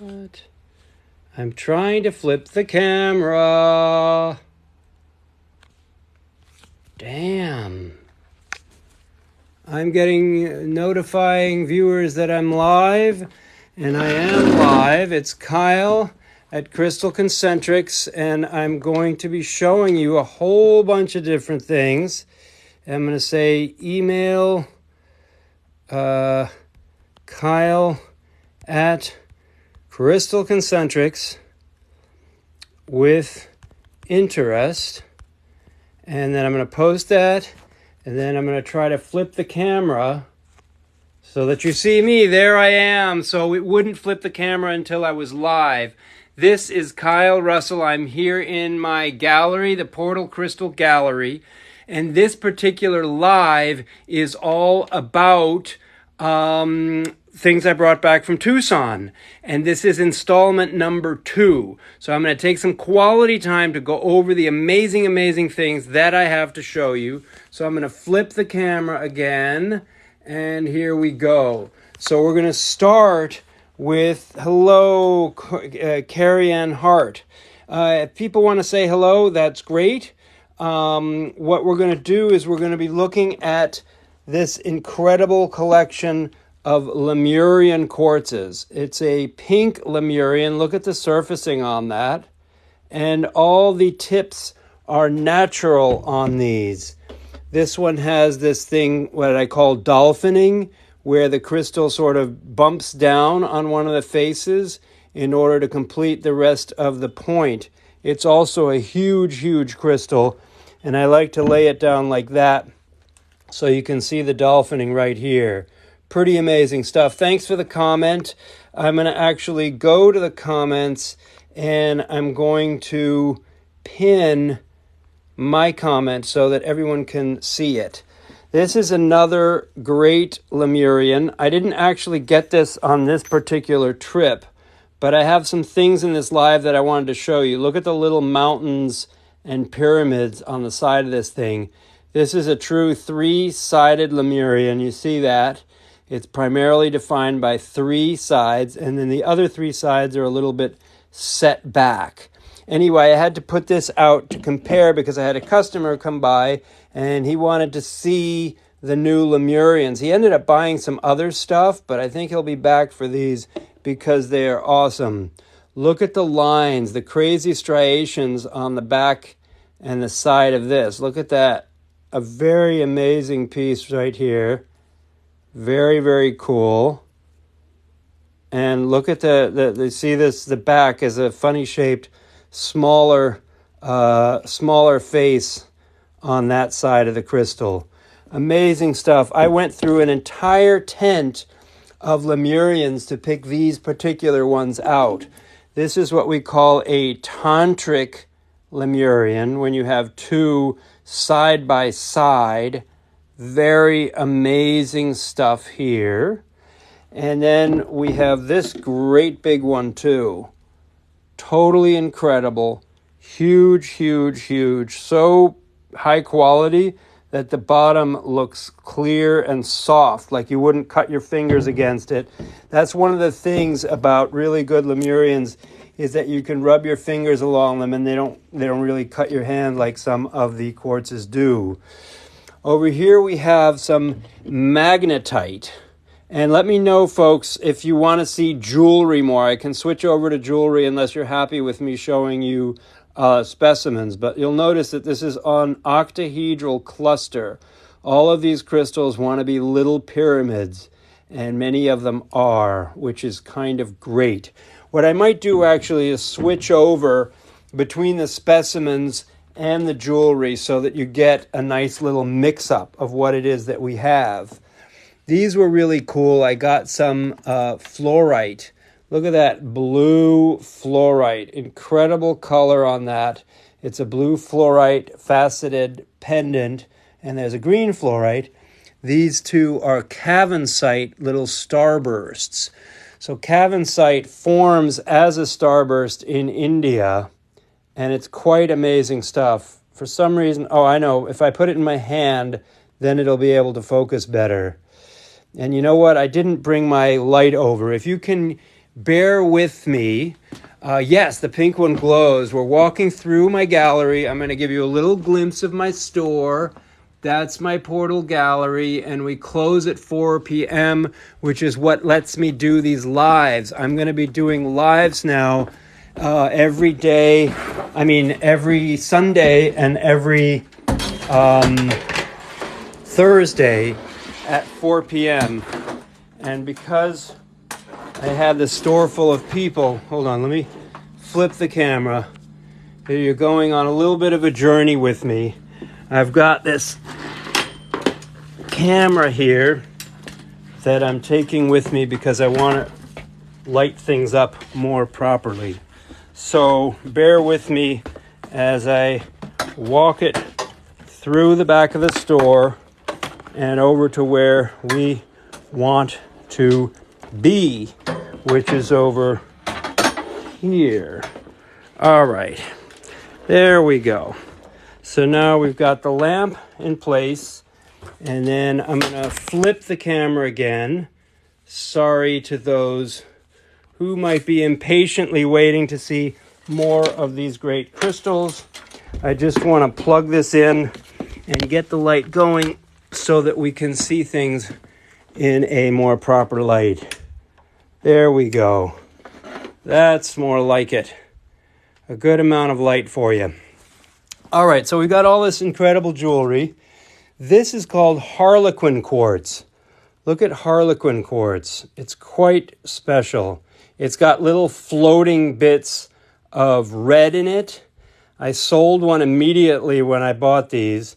What? I'm trying to flip the camera. Damn. I'm getting notifying viewers that I'm live, and I am live. It's Kyle at Crystal Concentrics, and I'm going to be showing you a whole bunch of different things. I'm going to say email Kyle at Crystal Concentrics with interest, and then I'm going to post that, and then I'm going to try to flip the camera so that you see me. There I am. So it wouldn't flip the camera until I was live. This is Kyle Russell. I'm here in my gallery, the Portal Crystal Gallery, and this particular live is all about things I brought back from Tucson. And this is installment number 2. So I'm going to take some quality time to go over the amazing, amazing things that I have to show you. So I'm going to flip the camera again. And here we go. So we're going to start with hello, Carrie Ann Hart. If people want to say hello, that's great. What we're going to do is we're going to be looking at this incredible collection of Lemurian quartzes. It's a pink Lemurian. Look at the surfacing on that. And all the tips are natural on these. This one has this thing, what I call dolphining, where the crystal sort of bumps down on one of the faces in order to complete the rest of the point. It's also a huge, huge crystal, and I like to lay it down like that so you can see the dolphining right here. Pretty amazing stuff. Thanks for the comment. I'm going to actually go to the comments, and I'm going to pin my comment so that everyone can see it. This is another great Lemurian. I didn't actually get this on this particular trip, but I have some things in this live that I wanted to show you. Look at the little mountains and pyramids on the side of this thing. This is a true 3-sided Lemurian. You see that? It's primarily defined by 3 sides, and then the other 3 sides are a little bit set back. Anyway, I had to put this out to compare because I had a customer come by and he wanted to see the new Lemurians. He ended up buying some other stuff, but I think he'll be back for these because they are awesome. Look at the lines, the crazy striations on the back and the side of this. Look at that. A very amazing piece right here. Very, very cool. And look at the see this, the back is a funny shaped, smaller face on that side of the crystal. Amazing stuff. I went through an entire tent of Lemurians to pick these particular ones out. This is what we call a tantric Lemurian, when you have 2 side by side. Very amazing stuff here. And then we have this great big one too. Totally incredible. Huge, huge, huge. So high quality that the bottom looks clear and soft, like you wouldn't cut your fingers against it. That's one of the things about really good Lemurians, is that you can rub your fingers along them and they don't really cut your hand like some of the quartzes do. Over here we have some magnetite. And let me know, folks, if you want to see jewelry more. I can switch over to jewelry unless you're happy with me showing you specimens. But you'll notice that this is an octahedral cluster. All of these crystals want to be little pyramids, and many of them are, which is kind of great. What I might do actually is switch over between the specimens and the jewelry so that you get a nice little mix-up of what it is that we have. These were really cool. I got some fluorite. Look at that blue fluorite. Incredible color on that. It's a blue fluorite faceted pendant, and there's a green fluorite. These two are cavensite little starbursts. So cavensite forms as a starburst in India, and it's quite amazing stuff. For some reason, oh, I know, if I put it in my hand, then it'll be able to focus better. And you know what? I didn't bring my light over. If you can bear with me. Yes, the pink one glows. We're walking through my gallery. I'm going to give you a little glimpse of my store. That's my portal gallery, and we close at 4 p.m., which is what lets me do these lives. I'm going to be doing lives now every day. Every Sunday and every Thursday at 4 p.m. And because I have the store full of people, hold on, let me flip the camera. You're going on a little bit of a journey with me. I've got this camera here that I'm taking with me because I want to light things up more properly. So bear with me as I walk it through the back of the store and over to where we want to be, which is over here. All right, there we go. So now we've got the lamp in place, and then I'm going to flip the camera again. Sorry to those who might be impatiently waiting to see more of these great crystals. I just want to plug this in and get the light going so that we can see things in a more proper light. There we go. That's more like it. A good amount of light for you. All right, so we've got all this incredible jewelry. This is called Harlequin quartz. Look at Harlequin quartz. It's quite special. It's got little floating bits of red in it. I sold one immediately when I bought these.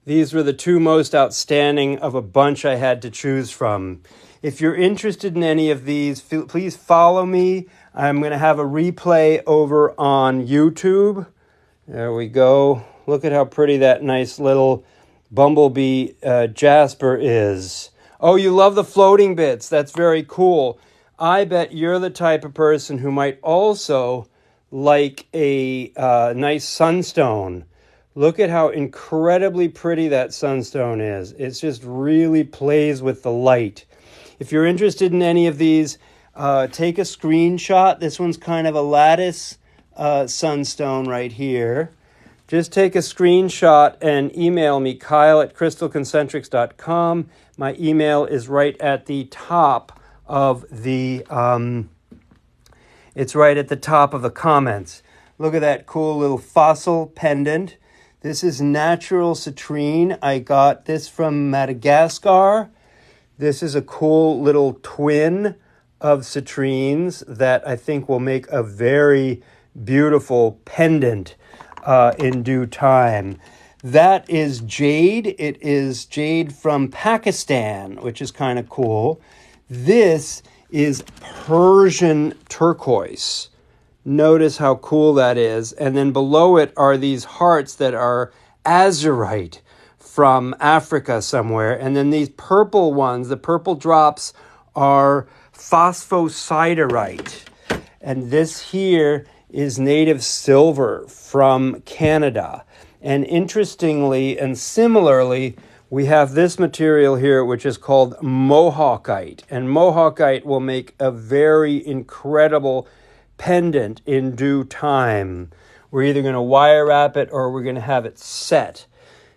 These were the two most outstanding of a bunch I had to choose from. If you're interested in any of these, please follow me. I'm going to have a replay over on YouTube. There we go. Look at how pretty that nice little bumblebee jasper is. Oh, you love the floating bits. That's very cool. I bet you're the type of person who might also like a nice sunstone. Look at how incredibly pretty that sunstone is. It just really plays with the light. If you're interested in any of these, take a screenshot. This one's kind of a lattice sunstone right here. Just take a screenshot and email me, Kyle@crystalconcentrics.com. My email is right at the top of the, it's right at the top of the comments. Look at that cool little fossil pendant. This is natural citrine. I got this from Madagascar. This is a cool little twin of citrines that I think will make a very beautiful pendant in due time. That is jade. It is jade from Pakistan, which is kind of cool. This is Persian turquoise. Notice how cool that is. And then below it are these hearts that are azurite from Africa somewhere. And then these purple ones, the purple drops, are phosphosiderite. And this here is native silver from Canada. And interestingly and similarly, we have this material here, which is called Mohawkite. And Mohawkite will make a very incredible pendant in due time. We're either going to wire wrap it or we're going to have it set.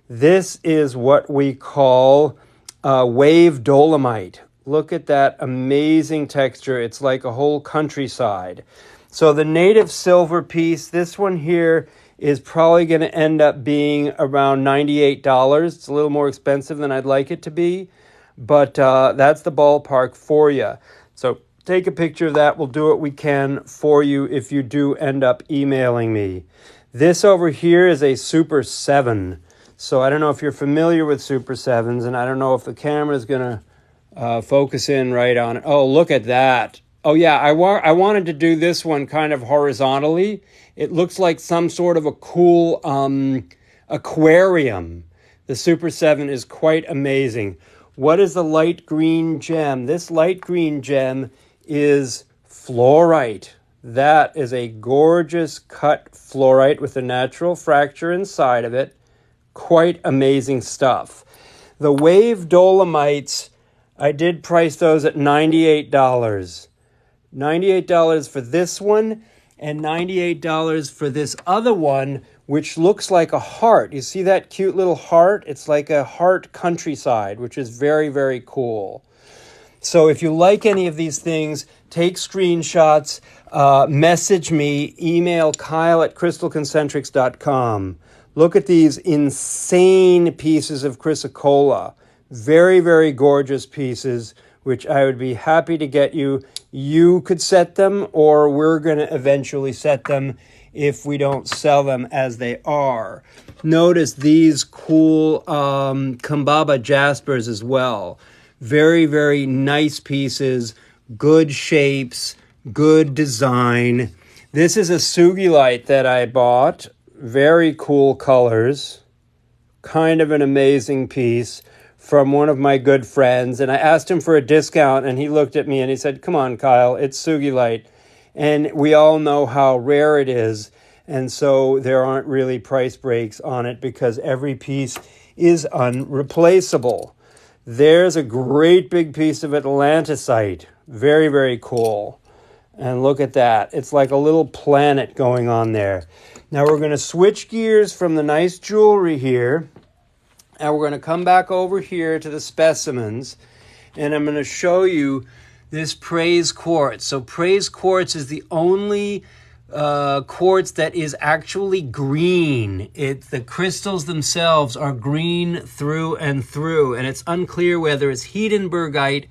This is what we call wave dolomite. Look at that amazing texture. It's like a whole countryside. So the native silver piece, this one here is probably going to end up being around $98. It's a little more expensive than I'd like it to be, but that's the ballpark for you. So take a picture of that. We'll do what we can for you if you do end up emailing me. This over here is a Super 7. So I don't know if you're familiar with Super 7s, and I don't know if the camera is going to focus in right on it. Oh, look at that. Oh, yeah, I wanted to do this one kind of horizontally. It looks like some sort of a cool aquarium. The Super 7 is quite amazing. What is the light green gem? This light green gem is fluorite. That is a gorgeous cut fluorite with a natural fracture inside of it. Quite amazing stuff. The wave dolomites, I did price those at $98. $98 for this one and $98 for this other one, which looks like a heart. You see that cute little heart? It's like a heart countryside, which is very, very cool. So if you like any of these things, take screenshots, message me, email Kyle@crystalconcentrics.com. Look at these insane pieces of chrysocolla. Very, very gorgeous pieces, which I would be happy to get you. You could set them, or we're going to eventually set them if we don't sell them as they are. Notice these cool Kambaba jaspers as well. Very, very nice pieces, good shapes, good design. This is a Sugilite that I bought. Very cool colors. Kind of an amazing piece from one of my good friends. And I asked him for a discount, and he looked at me and he said, "Come on, Kyle, it's Sugilite." And we all know how rare it is. And so there aren't really price breaks on it because every piece is unreplaceable. There's a great big piece of Atlantisite. Very, very cool. And look at that. It's like a little planet going on there. Now we're going to switch gears from the nice jewelry here. And we're going to come back over here to the specimens. And I'm going to show you this praise quartz. So praise quartz is the only quartz that is actually green. The crystals themselves are green through and through, and it's unclear whether it's Hedenbergite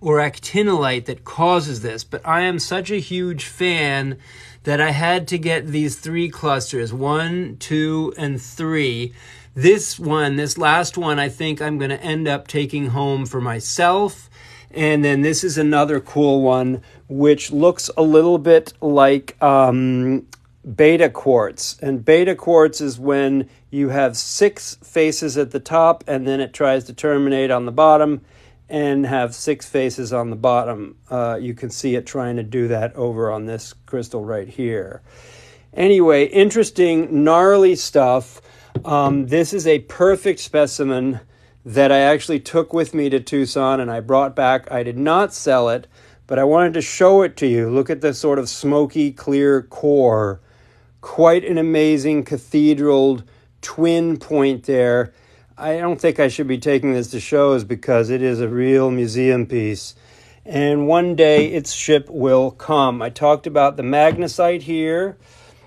or actinolite that causes this, but I am such a huge fan that I had to get these 3 clusters, 1, 2, and 3. This last one, I think I'm going to end up taking home for myself. And then this is another cool one, which looks a little bit like beta quartz. And beta quartz is when you have 6 faces at the top, and then it tries to terminate on the bottom and have 6 faces on the bottom. You can see it trying to do that over on this crystal right here. Anyway, interesting, gnarly stuff. This is a perfect specimen that I actually took with me to Tucson and I brought back. I did not sell it, but I wanted to show it to you. Look at this sort of smoky, clear core. Quite an amazing cathedral twin point there. I don't think I should be taking this to shows because it is a real museum piece. And one day its ship will come. I talked about the magnesite here,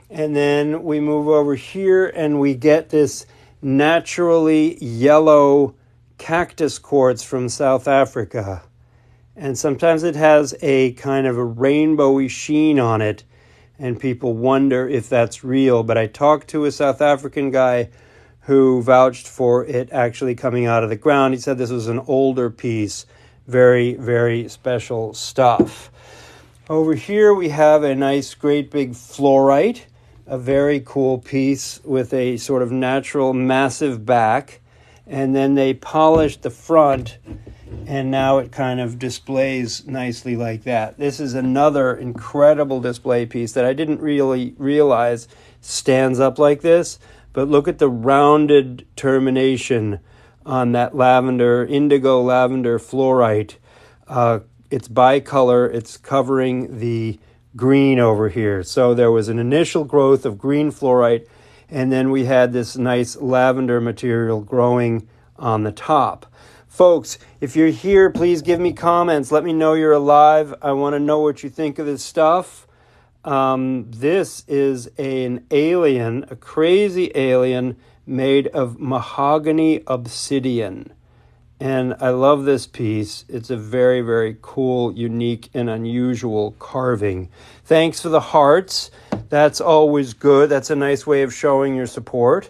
and then we move over here and we get this naturally yellow cactus quartz from South Africa. And sometimes it has a kind of a rainbowy sheen on it, and people wonder if that's real. But I talked to a South African guy who vouched for it actually coming out of the ground. He said this was an older piece. Very, very special stuff. Over here we have a nice, great big fluorite, a very cool piece with a sort of natural massive back. And then they polished the front, and now it kind of displays nicely like that. This is another incredible display piece that I didn't really realize stands up like this. But look at the rounded termination on that indigo lavender fluorite. It's bicolor. It's covering the green over here. So there was an initial growth of green fluorite, and then we had this nice lavender material growing on the top. Folks, if you're here, please give me comments. Let me know you're alive. I want to know what you think of this stuff. This is an alien, a crazy alien made of mahogany obsidian. And I love this piece. It's a very, very cool, unique, and unusual carving. Thanks for the hearts. That's always good. That's a nice way of showing your support.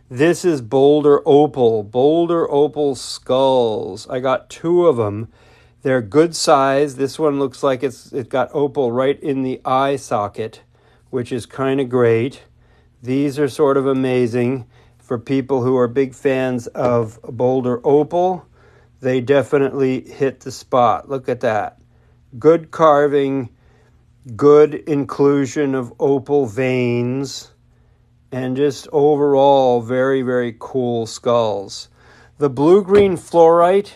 This is boulder opal skulls. I got 2 of them. They're good size. This one looks like it's got opal right in the eye socket, which is kind of great. These are sort of amazing for people who are big fans of boulder opal. They definitely hit the spot. Look at that. Good carving, good inclusion of opal veins, and just overall very, very cool skulls. The blue-green fluorite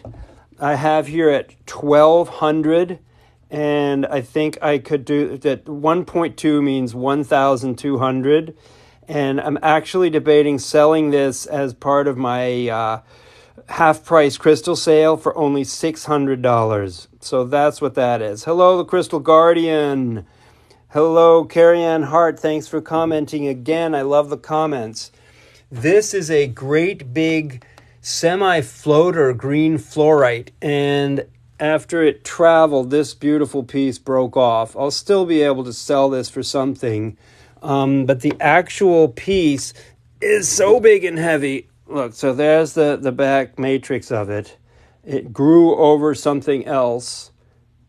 I have here at 1200, and I think I could do that. 1.2 means 1,200, and I'm actually debating selling this as part of my half-price crystal sale for only $600. So that's what that is. Hello, the Crystal Guardian. Hello, Carrie Ann Hart. Thanks for commenting again. I love the comments. This is a great big semi-floater green fluorite, and after it traveled, this beautiful piece broke off. I'll still be able to sell this for something, but the actual piece is so big and heavy. Look, so there's the back matrix of it. It grew over something else,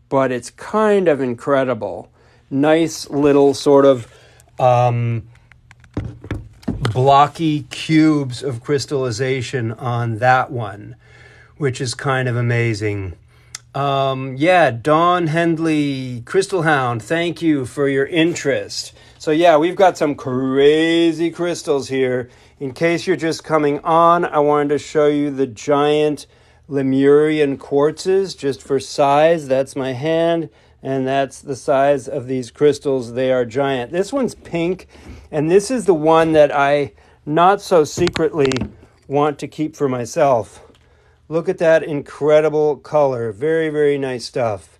but it's kind of incredible. Nice little sort of blocky cubes of crystallization on that one, which is kind of amazing. Yeah, Dawn Hendley, Crystal Hound, thank you for your interest. So yeah, we've got some crazy crystals here. In case you're just coming on, I wanted to show you the giant Lemurian quartzes, just for size. That's my hand, and that's the size of these crystals. They are giant. This one's pink, and this is the one that I not so secretly want to keep for myself. Look at that incredible color. Very, very nice stuff.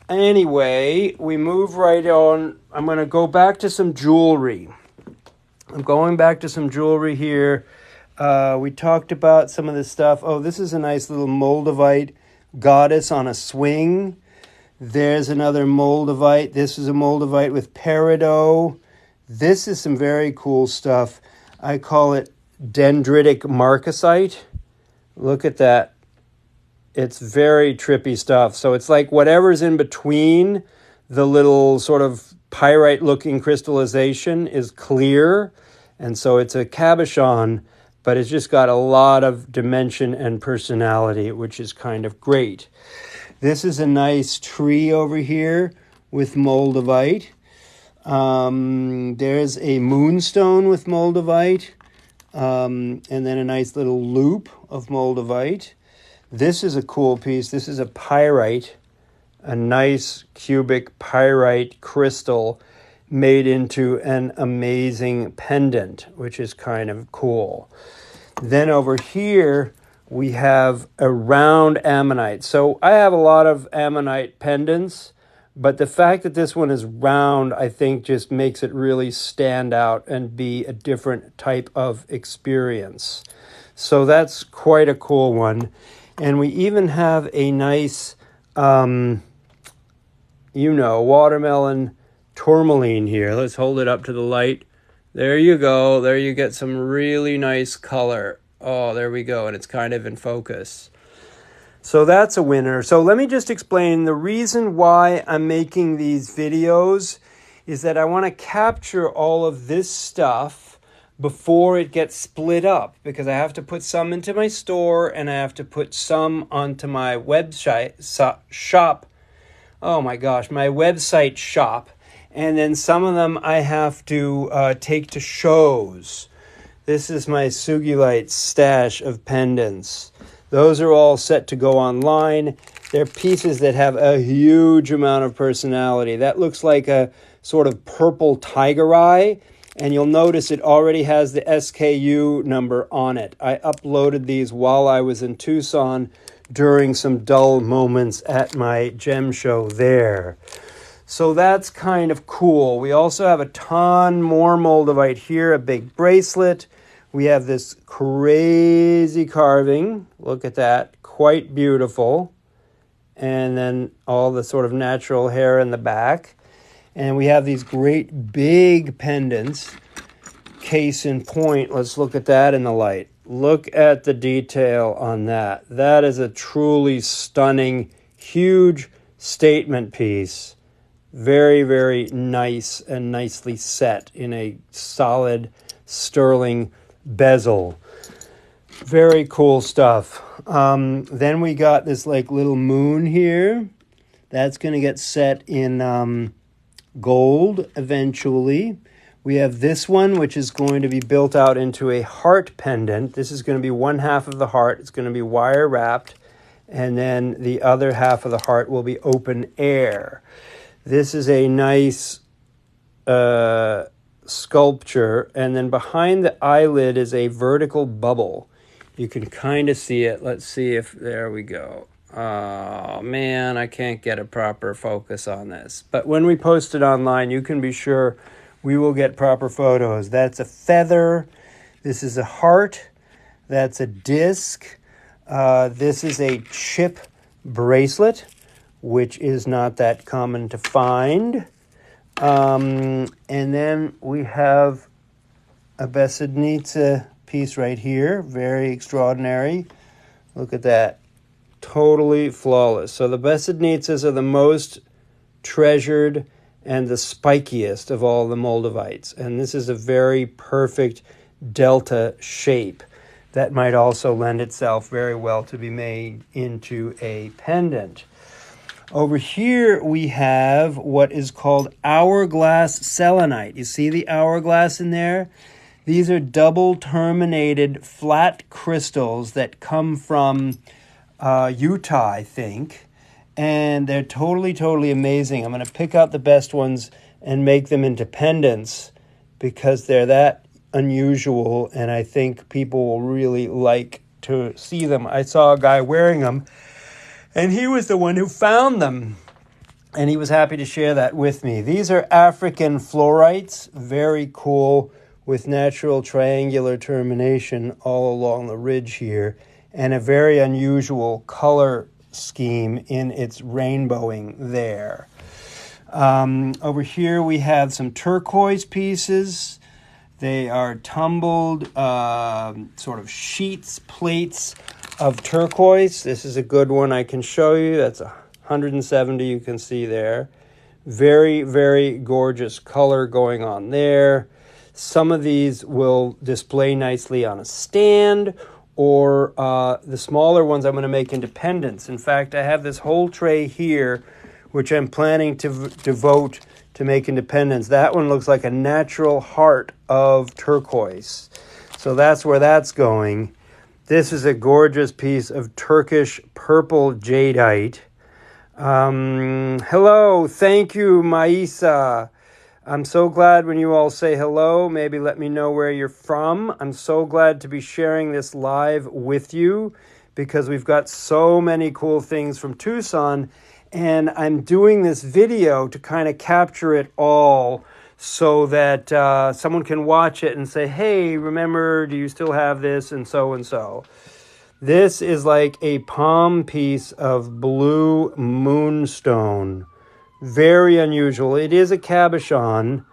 Anyway, we move right on. I'm going to go back to some jewelry. I'm going back to some jewelry here. We talked about some of this stuff. Oh, this is a nice little Moldavite goddess on a swing. There's another Moldavite. This is a Moldavite with peridot. This is some very cool stuff. I call it dendritic marcasite. Look at that. It's very trippy stuff. So it's like whatever's in between the little sort of pyrite-looking crystallization is clear. And so it's a cabochon, but it's just got a lot of dimension and personality, which is kind of great. This is a nice tree over here with Moldavite. There's a moonstone with Moldavite. And then a nice little loop of Moldavite. This is a cool piece. This is a pyrite, a nice cubic pyrite crystal made into an amazing pendant, which is kind of cool. Then over here, we have a round ammonite. So I have a lot of ammonite pendants, but the fact that this one is round, I think, just makes it really stand out and be a different type of experience. So that's quite a cool one. And we even have a nice, watermelon tourmaline here. Let's hold it up to the light. There you go. There you get some really nice color. Oh, there we go. And it's kind of in focus. So that's a winner. So let me just explain the reason why I'm making these videos is that I want to capture all of this stuff before it gets split up, because I have to put some into my store and I have to put some onto my website shop. Oh my gosh, my website shop. And then some of them I have to take to shows. This is my Sugilite stash of pendants. Those are all set to go online. They're pieces that have a huge amount of personality. That looks like a sort of purple tiger eye, and you'll notice it already has the SKU number on it. I uploaded these while I was in Tucson during some dull moments at my gem show there. So that's kind of cool. We also have a ton more Moldavite here, a big bracelet. We have this crazy carving. Look at that. Quite beautiful. And then all the sort of natural hair in the back. And we have these great big pendants. Case in point, let's look at that in the light. Look at the detail on that. That is a truly stunning, huge statement piece. Very, very nice and nicely set in a solid sterling bezel. Very cool stuff. Then we got this like little moon here. That's going to get set in gold eventually. We have this one, which is going to be built out into a heart pendant. This is going to be one half of the heart. It's going to be wire wrapped. and then the other half of the heart will be open air. This is a nice sculpture, and then behind the eyelid is a vertical bubble. You can kind of see it. Let's see if, there we go. Oh man, I can't get a proper focus on this. But when we post it online, you can be sure we will get proper photos. That's a feather. This is a heart. That's a disc. This is a chip bracelet, which is not that common to find. And then we have a Besednitsa piece right here. Very extraordinary. Look at that. Totally flawless. So the Besednitsas are the most treasured and the spikiest of all the moldavites. And this is a very perfect delta shape that might also lend itself very well to be made into a pendant. Over here we have what is called hourglass selenite. You see the hourglass in there? These are double terminated flat crystals that come from Utah, I think. And they're totally amazing. I'm going to pick out the best ones and make them into pendants because they're that unusual, and I think people will really like to see them. I saw a guy wearing them, and he was the one who found them, and he was happy to share that with me. These are African fluorites, very cool, with natural triangular termination all along the ridge here, and a very unusual color scheme in its rainbowing there. Over here we have some turquoise pieces. They are tumbled sort of sheets, plates of turquoise. This is a good one I can show you. That's 170 you can see there. Very gorgeous color going on there. Some of these will display nicely on a stand, or the smaller ones I'm going to make into pendants. In fact, I have this whole tray here, which I'm planning to devote to make into pendants. That one looks like a natural heart of turquoise. So that's where that's going. This is a gorgeous piece of Turkish purple jadeite. Hello, thank you, Maisa. I'm so glad when you all say hello. Maybe let me know where you're from. I'm so glad to be sharing this live with you because we've got so many cool things from Tucson, and I'm doing this video to kind of capture it all so that someone can watch it and say, hey, remember, do you still have this? And so. This is like a palm piece of blue moonstone. Very unusual. It is a cabochon,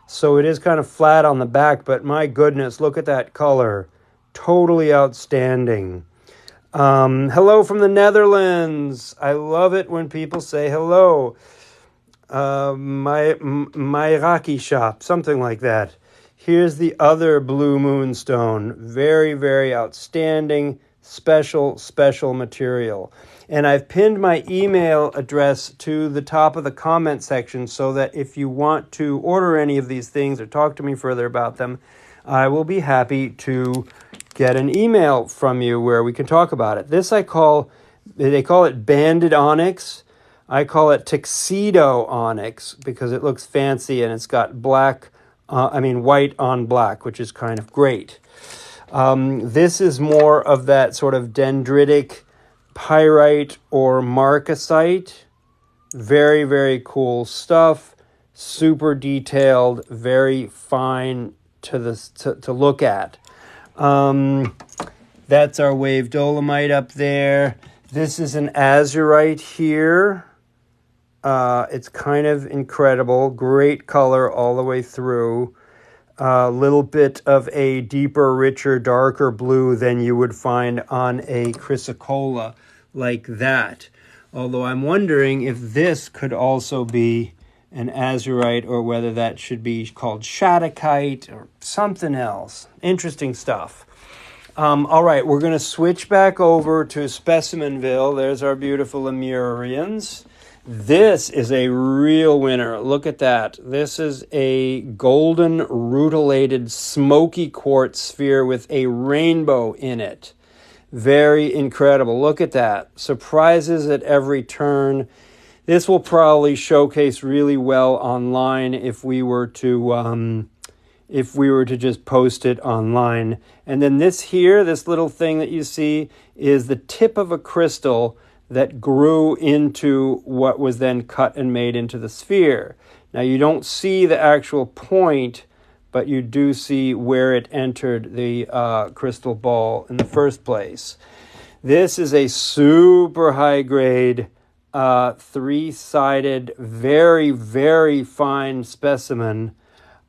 so it is kind of flat on the back, but my goodness, look at that color. Totally outstanding. Hello from the Netherlands. I love it when people say hello. My Iraqi shop, something like that. Here's the other blue moonstone. Very outstanding, special material. And I've pinned my email address to the top of the comment section so that if you want to order any of these things or talk to me further about them, I will be happy to get an email from you where we can talk about it. This they call it banded onyx. I call it tuxedo onyx because it looks fancy and it's got white on black, which is kind of great. This is more of that sort of dendritic pyrite or marcasite. Very cool stuff. Super detailed, very fine to look at. That's our wave dolomite up there. This is an azurite here. It's kind of incredible. Great color all the way through. A little bit of a deeper, richer, darker blue than you would find on a chrysocolla like that. Although I'm wondering if this could also be an azurite or whether that should be called shattuckite or something else. Interesting stuff. All right, we're going to switch back over to Specimenville. There's our beautiful Lemurians. This is a real winner. Look at that. This is a golden rutilated smoky quartz sphere with a rainbow in it. Very incredible. Look at that. Surprises at every turn. This will probably showcase really well online if we were to just post it online. And then this here, this little thing that you see, is the tip of a crystal that grew into what was then cut and made into the sphere. Now you don't see the actual point, but you do see where it entered the crystal ball in the first place. This is a super high grade, three-sided, very, very fine specimen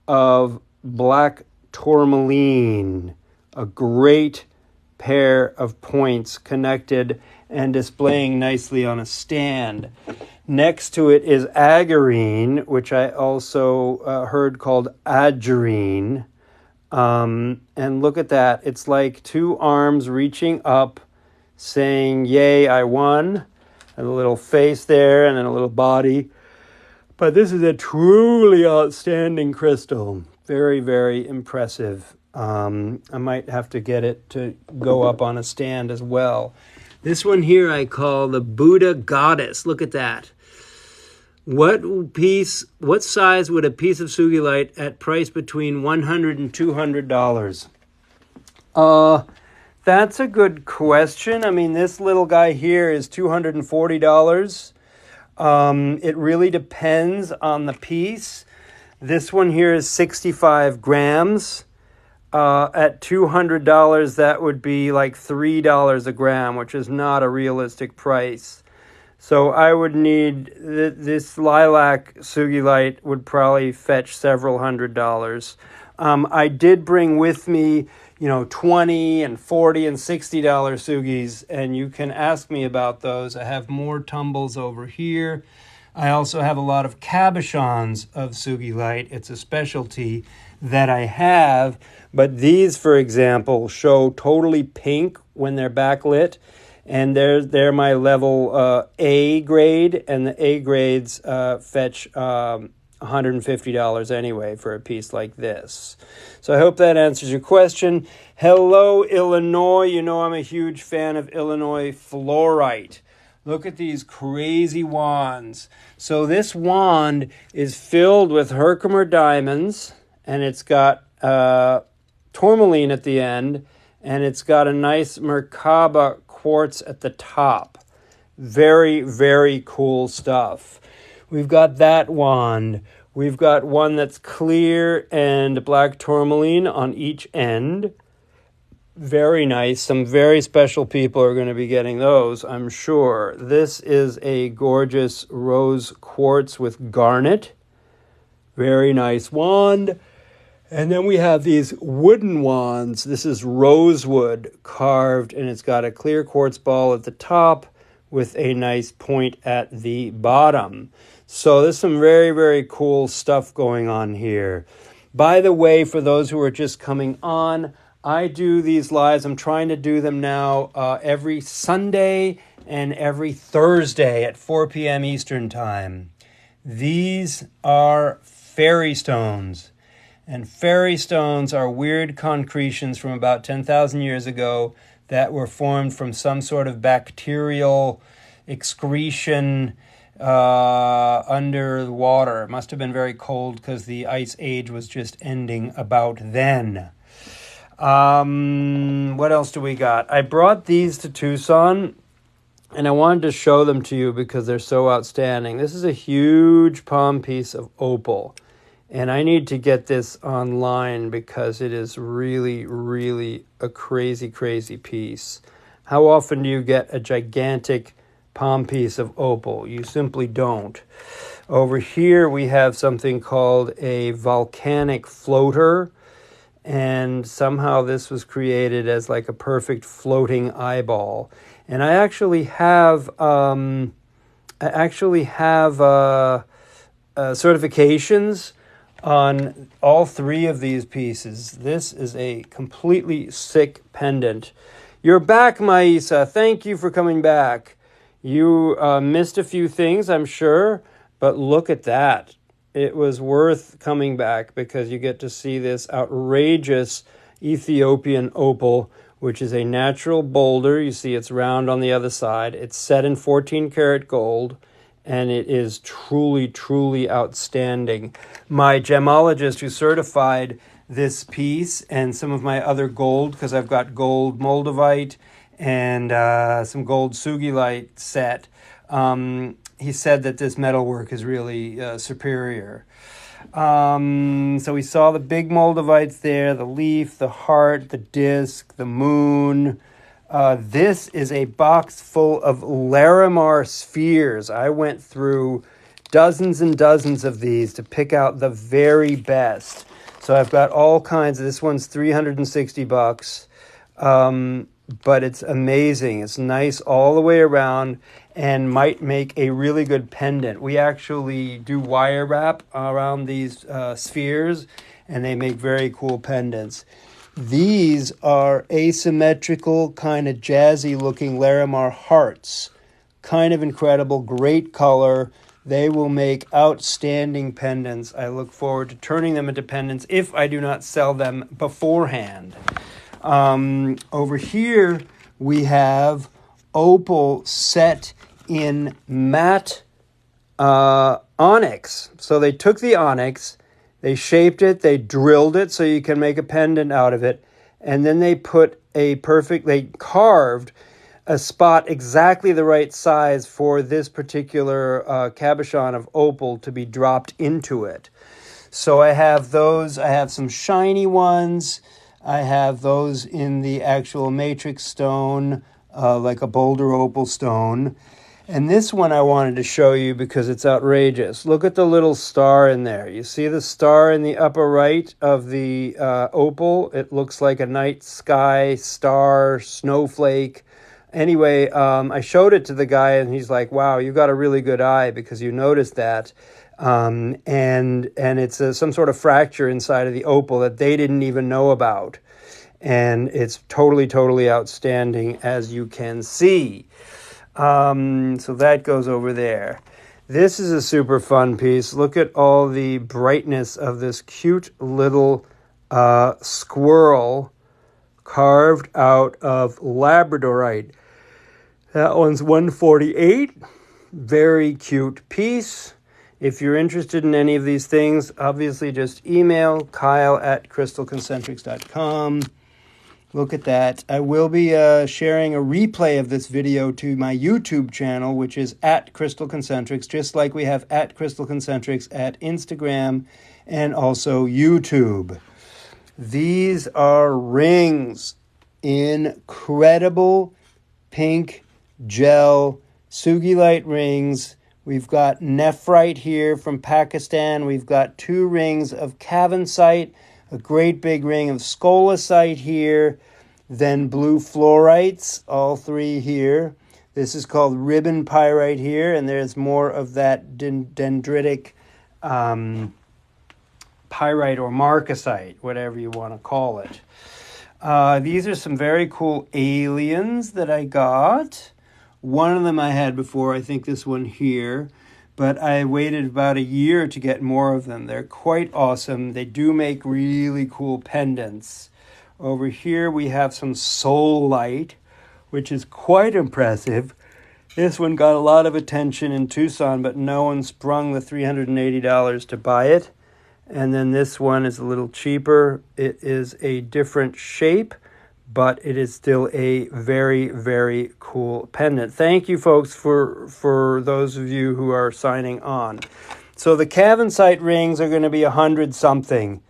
of black tourmaline. A great pair of points connected and displaying nicely on a stand. Next to it is agarine, which I also heard called agerine. And look at that. It's like two arms reaching up, saying, yay, I won. And a little face there and then a little body. But this is a truly outstanding crystal. Very, very impressive. I might have to get it to go up on a stand as well. This one here I call the Buddha Goddess. Look at that. What size would a piece of Sugilite at price between $100 and $200? That's a good question. I mean, this little guy here is $240. It really depends on the piece. This one here is 65 grams. At $200, that would be like $3 a gram, which is not a realistic price. So I would need, this lilac Sugilite would probably fetch several $100s. I did bring with me, $20 and $40 and $60 Sugis, and you can ask me about those. I have more tumbles over here. I also have a lot of cabochons of Sugilite. It's a specialty that I have, but these, for example, show totally pink when they're backlit, and they're my level A grade, and the A grades fetch $150 anyway for a piece like this. So I hope that answers your question. Hello, Illinois. You know I'm a huge fan of Illinois fluorite. Look at these crazy wands. So this wand is filled with Herkimer diamonds, and it's got tourmaline at the end, and it's got a nice Merkaba quartz at the top. Very, very cool stuff. We've got that wand. We've got one that's clear and black tourmaline on each end. Very nice. Some very special people are going to be getting those, I'm sure. This is a gorgeous rose quartz with garnet. Very nice wand. And then we have these wooden wands. This is rosewood carved, and it's got a clear quartz ball at the top with a nice point at the bottom. So there's some very, very cool stuff going on here. By the way, for those who are just coming on, I do these lives. I'm trying to do them now every Sunday and every Thursday at 4 p.m. Eastern Time. These are fairy stones. And fairy stones are weird concretions from about 10,000 years ago that were formed from some sort of bacterial excretion under the water. It must have been very cold because the ice age was just ending about then. What else do we got? I brought these to Tucson, and I wanted to show them to you because they're so outstanding. This is a huge palm piece of opal. And I need to get this online because it is really, really a crazy, crazy piece. How often do you get a gigantic palm piece of opal? You simply don't. Over here we have something called a volcanic floater. And somehow this was created as like a perfect floating eyeball. And I actually have certifications on all three of these pieces. This is a completely sick pendant. You're back, Maisa. Thank you for coming back. You missed a few things, I'm sure, but look at that. It was worth coming back because you get to see this outrageous Ethiopian opal which is a natural boulder. You see it's round on the other side. It's set in 14 karat gold, and it is truly, truly outstanding. My gemologist who certified this piece and some of my other gold, because I've got gold moldavite and some gold Sugilite set, he said that this metalwork is really superior. So we saw the big moldavites there, the leaf, the heart, the disc, the moon. This is a box full of Larimar spheres. I went through dozens and dozens of these to pick out the very best. So I've got all kinds. This one's $360, but it's amazing. It's nice all the way around and might make a really good pendant. We actually do wire wrap around these spheres, and they make very cool pendants. These are asymmetrical, kind of jazzy looking Larimar hearts. Kind of incredible, great color. They will make outstanding pendants. I look forward to turning them into pendants if I do not sell them beforehand. Over here we have opal set in matte onyx. So they took the onyx, they shaped it, they drilled it so you can make a pendant out of it, and then they carved a spot exactly the right size for this particular cabochon of opal to be dropped into it. So I have those. I have some shiny ones. I have those in the actual matrix stone, like a boulder opal stone. And this one I wanted to show you because it's outrageous. Look at the little star in there. You see the star in the upper right of the opal? It looks like a night sky star snowflake. Anyway, I showed it to the guy, and he's like, wow, you got a really good eye because you noticed that. And it's some sort of fracture inside of the opal that they didn't even know about. And it's totally, totally outstanding, as you can see. So that goes over there. This is a super fun piece. Look at all the brightness of this cute little squirrel carved out of labradorite. That one's $148. Very cute piece. If you're interested in any of these things, obviously just email kyle@crystalconcentrics.com. Look at that. I will be sharing a replay of this video to my YouTube channel, which is @crystalconcentrics, just like we have @crystalconcentrics at Instagram and also YouTube. These are rings. Incredible pink gel Sugilite rings. We've got nephrite here from Pakistan. We've got 2 rings of cavansite, a great big ring of scolasite here, then blue fluorites, all 3 here. This is called ribbon pyrite here, and there's more of that dendritic pyrite or marcasite, whatever you want to call it. These are some very cool aliens that I got. One of them I had before, I think this one here, but I waited about a year to get more of them. They're quite awesome. They do make really cool pendants. Over here we have some Soulite, which is quite impressive. This one got a lot of attention in Tucson, but no one sprung the $380 to buy it. And then this one is a little cheaper. It is a different shape, but it is still a very, very cool pendant. Thank you, folks, for those of you who are signing on. So the cavansite rings are going to be 100-something.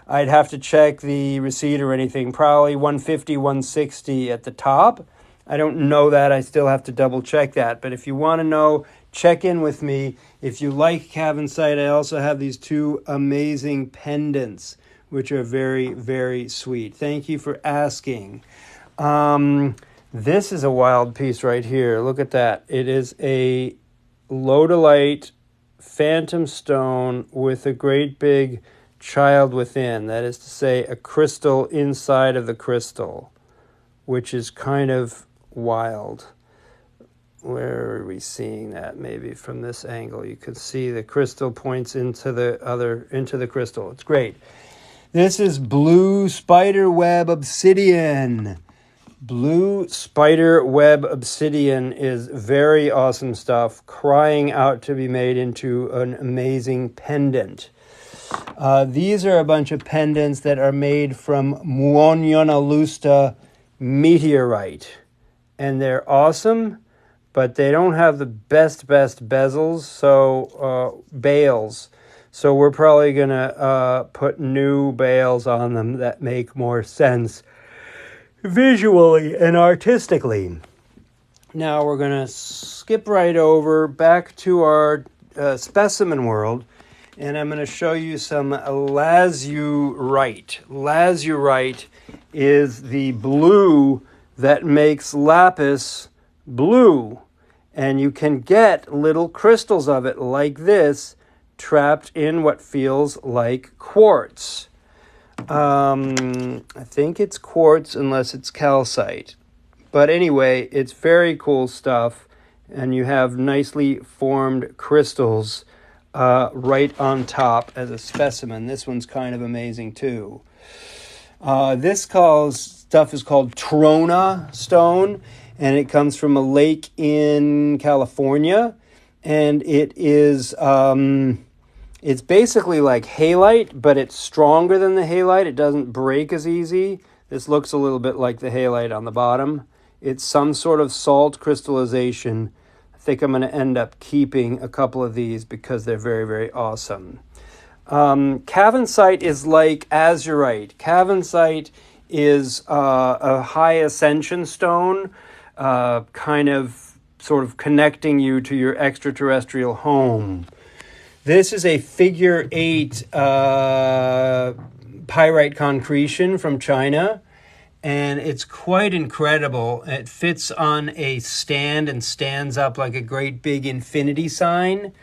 I'd have to check the receipt or anything. Probably 150, 160 at the top. I don't know that. I still have to double check that. But if you want to know, check in with me. If you like cavansite, I also have these 2 amazing pendants, which are very, very sweet. Thank you for asking. This is a wild piece right here. Look at that. It is a lodolite phantom stone with a great big child within. That is to say, a crystal inside of the crystal, which is kind of wild. Where are we seeing that? Maybe from this angle. You can see the crystal points into the crystal. It's great. This is blue spiderweb obsidian. Blue spider web obsidian is very awesome stuff, crying out to be made into an amazing pendant. These are a bunch of pendants that are made from Muonyonalusta meteorite. And they're awesome, but they don't have the best bezels, so bales. So we're probably going to put new bales on them that make more sense visually and artistically. Now we're going to skip right over back to our specimen world, and I'm going to show you some lazurite. Lazurite is the blue that makes lapis blue, and you can get little crystals of it like this trapped in what feels like quartz. I think it's quartz unless it's calcite. But anyway, it's very cool stuff, and you have nicely formed crystals right on top as a specimen. This one's kind of amazing too. This stuff is called Trona stone, and it comes from a lake in California, and it is it's basically like halite, but it's stronger than the halite. It doesn't break as easy. This looks a little bit like the halite on the bottom. It's some sort of salt crystallization. I think I'm going to end up keeping a couple of these because they're very, very awesome. Cavansite is like azurite. Cavansite is a high ascension stone, kind of sort of connecting you to your extraterrestrial home. This is a figure 8 pyrite concretion from China, and it's quite incredible. It fits on a stand and stands up like a great big infinity sign.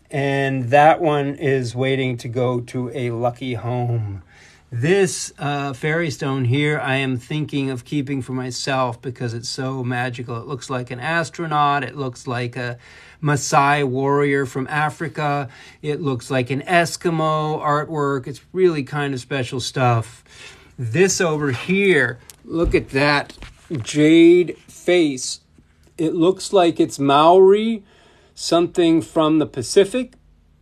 And that one is waiting to go to a lucky home. This fairy stone here I am thinking of keeping for myself because it's so magical. It looks like an astronaut. It looks like a Maasai warrior from Africa. It looks like an Eskimo artwork. It's really kind of special stuff. This over here, look at that jade face. It looks like it's Maori, something from the Pacific,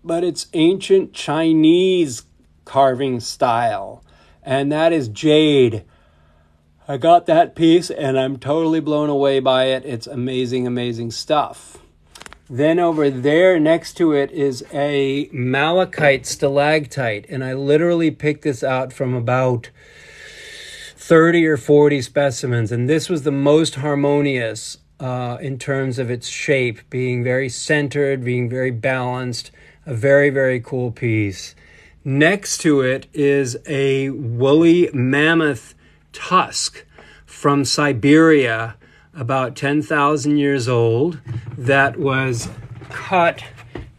but it's ancient Chinese carving style, and that is jade. I got that piece and I'm totally blown away by it. It's amazing, amazing stuff. Then over there next to it is a malachite stalactite, and I literally picked this out from about 30 or 40 specimens, and this was the most harmonious in terms of its shape, being very centered, being very balanced, a very, very cool piece. Next to it is a woolly mammoth tusk from Siberia, about 10,000 years old, that was cut.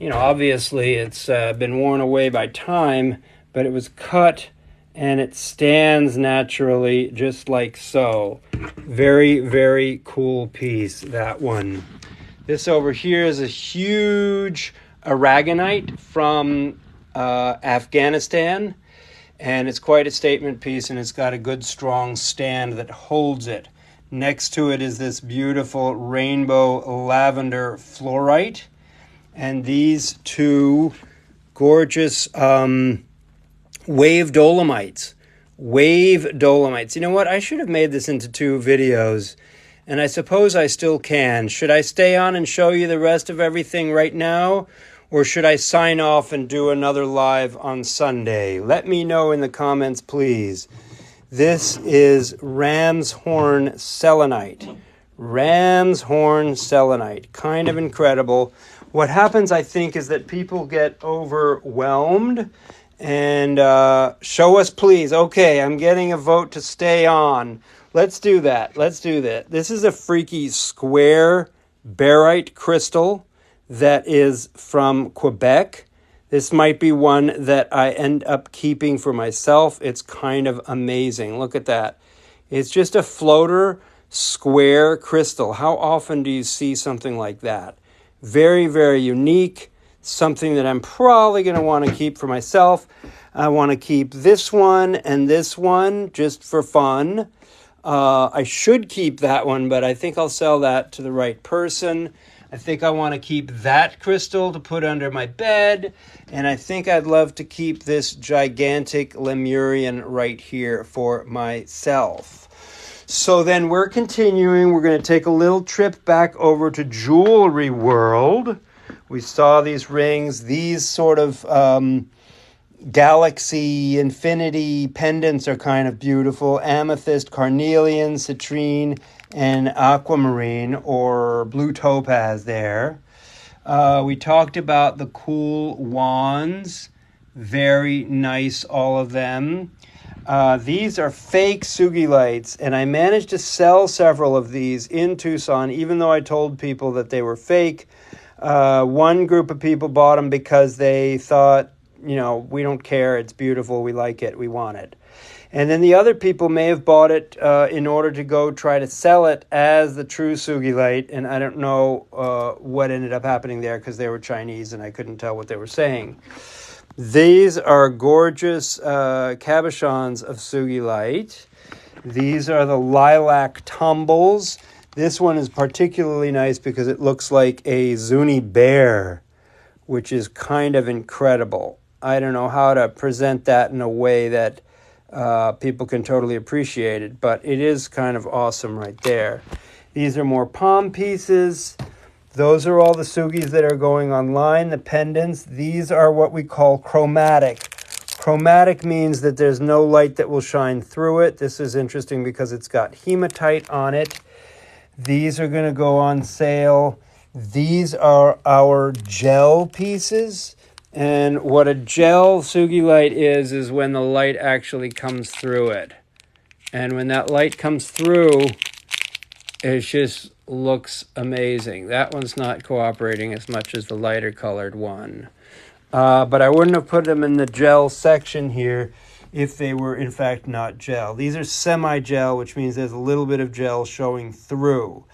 Obviously it's been worn away by time, but it was cut and it stands naturally just like so. Very, very cool piece, that one. This over here is a huge aragonite from Afghanistan, and it's quite a statement piece, and it's got a good strong stand that holds it. Next to it is this beautiful rainbow lavender fluorite, and these two gorgeous wave dolomites. You know what? I should have made this into 2 videos, and I suppose I still can. Should I stay on and show you the rest of everything right now, or should I sign off and do another live on Sunday? Let me know in the comments, please. This is ram's horn selenite. Ram's horn selenite. Kind of incredible. What happens, I think, is that people get overwhelmed. And show us, please. Okay, I'm getting a vote to stay on. Let's do that. This is a freaky square barite crystal that is from Quebec. This might be one that I end up keeping for myself. It's kind of amazing. Look at that. It's just a floater square crystal. How often do you see something like that? Very, very unique. Something that I'm probably going to want to keep for myself. I want to keep this one and this one just for fun. I should keep that one, but I think I'll sell that to the right person. I think I want to keep that crystal to put under my bed. And I think I'd love to keep this gigantic Lemurian right here for myself. So then we're continuing. We're going to take a little trip back over to Jewelry World. We saw these rings, these sort of galaxy infinity pendants are kind of beautiful. Amethyst, carnelian, citrine, and aquamarine or blue topaz there. We talked about the cool wands. Very nice, all of them. These are fake Sugilites, and I managed to sell several of these in Tucson, even though I told people that they were fake. One group of people bought them because they thought, you know, we don't care, it's beautiful, we like it, we want it. And then the other people may have bought it in order to go try to sell it as the true Sugilite, and I don't know what ended up happening there because they were Chinese and I couldn't tell what they were saying. These are gorgeous cabochons of Sugilite. These are the lilac tumbles. This one is particularly nice because it looks like a Zuni bear, which is kind of incredible. I don't know how to present that in a way that people can totally appreciate it, but it is kind of awesome right there. These are more palm pieces. Those are all the Sugis that are going online, the pendants. These are what we call chromatic. Chromatic means that there's no light that will shine through it. This is interesting because it's got hematite on it. These are going to go on sale. These are our gel pieces. And what a gel Sugilite is when the light actually comes through it. And when that light comes through, it just looks amazing. That one's not cooperating as much as the lighter colored one. But I wouldn't have put them in the gel section here if they were in fact not gel. These are semi-gel, which means there's a little bit of gel showing through.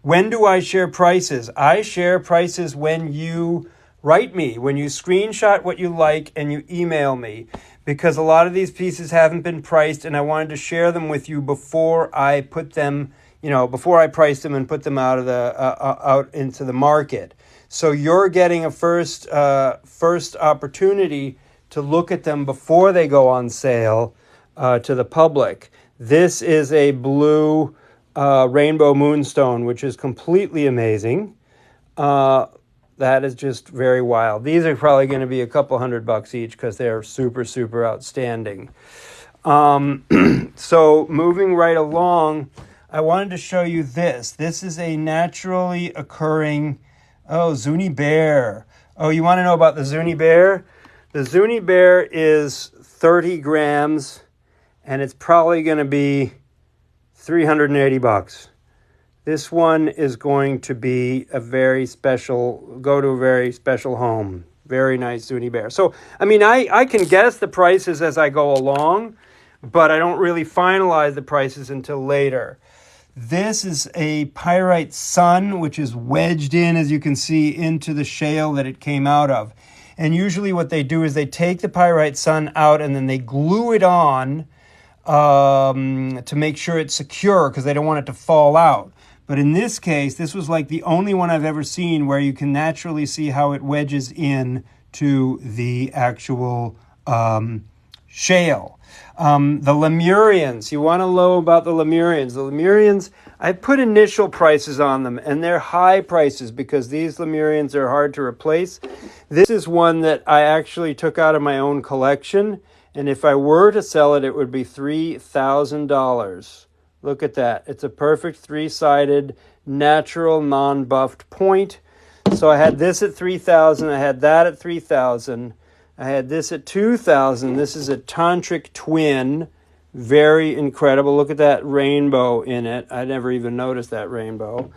When do I share prices? I share prices when you write me, when you screenshot what you like and you email me, because a lot of these pieces haven't been priced and I wanted to share them with you before I put them, before I price them and put them out into the market. So you're getting a first opportunity to look at them before they go on sale to the public. This is a blue rainbow moonstone, which is completely amazing. That is just very wild. These are probably going to be a couple $100 each because they're super, super outstanding. So moving right along, I wanted to show you this. This is a naturally occurring, Zuni bear. Oh, you want to know about the Zuni bear? The Zuni bear is 30 grams, and it's probably going to be $380. This one is going to be go to a very special home. Very nice Zuni bear. So, I can guess the prices as I go along, but I don't really finalize the prices until later. This is a pyrite sun, which is wedged in, as you can see, into the shale that it came out of. And usually what they do is they take the pyrite sun out and then they glue it on to make sure it's secure because they don't want it to fall out. But in this case, this was like the only one I've ever seen where you can naturally see how it wedges in to the actual shale. The Lemurians, you want to know about the Lemurians. The Lemurians, I put initial prices on them, and they're high prices because these Lemurians are hard to replace. This is one that I actually took out of my own collection, and if I were to sell it, it would be $3,000. Look at that. It's a perfect three-sided, natural, non-buffed point. So I had this at $3,000. I had that at $3,000. I had this at $2,000. This is a tantric twin. Very incredible. Look at that rainbow in it. I never even noticed that rainbow.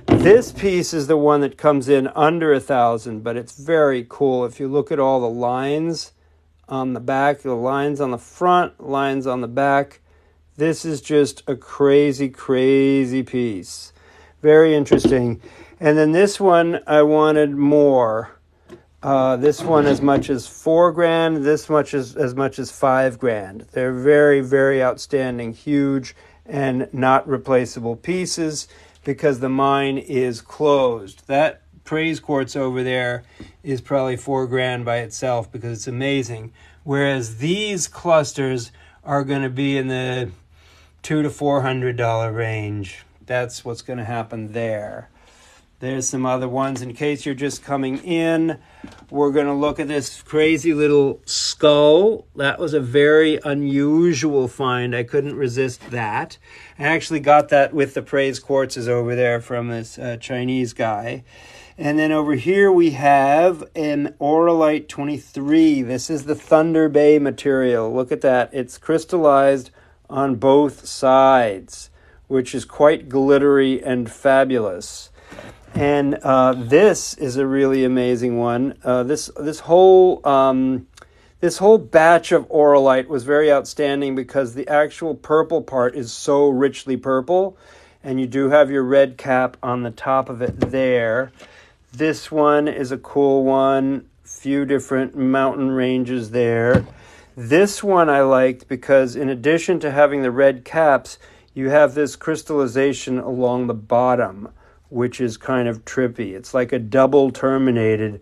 This piece is the one that comes in under $1,000, but it's very cool. If you look at all the lines on the back, the lines on the front, lines on the back, this is just a crazy, crazy piece. Very interesting. And then this one, I wanted more. This one as much as $4,000, this much as much as $5,000. They're very, very outstanding, huge, and not replaceable pieces because the mine is closed. That praise quartz over there is probably $4,000 by itself because it's amazing. Whereas these clusters are going to be in the $200 to $400 range. That's what's going to happen there. There's some other ones. In case you're just coming in, we're going to look at this crazy little skull. That was a very unusual find. I couldn't resist that. I actually got that with the praise quartzes over there from this Chinese guy. And then over here we have an Auralite 23. This is the Thunder Bay material. Look at that. It's crystallized on both sides, which is quite glittery and fabulous. And this is a really amazing one. This whole batch of Auralite was very outstanding because the actual purple part is so richly purple, and you do have your red cap on the top of it there. This one is a cool one. Few different mountain ranges there. This one I liked because in addition to having the red caps, you have this crystallization along the bottom, which is kind of trippy. It's like a double terminated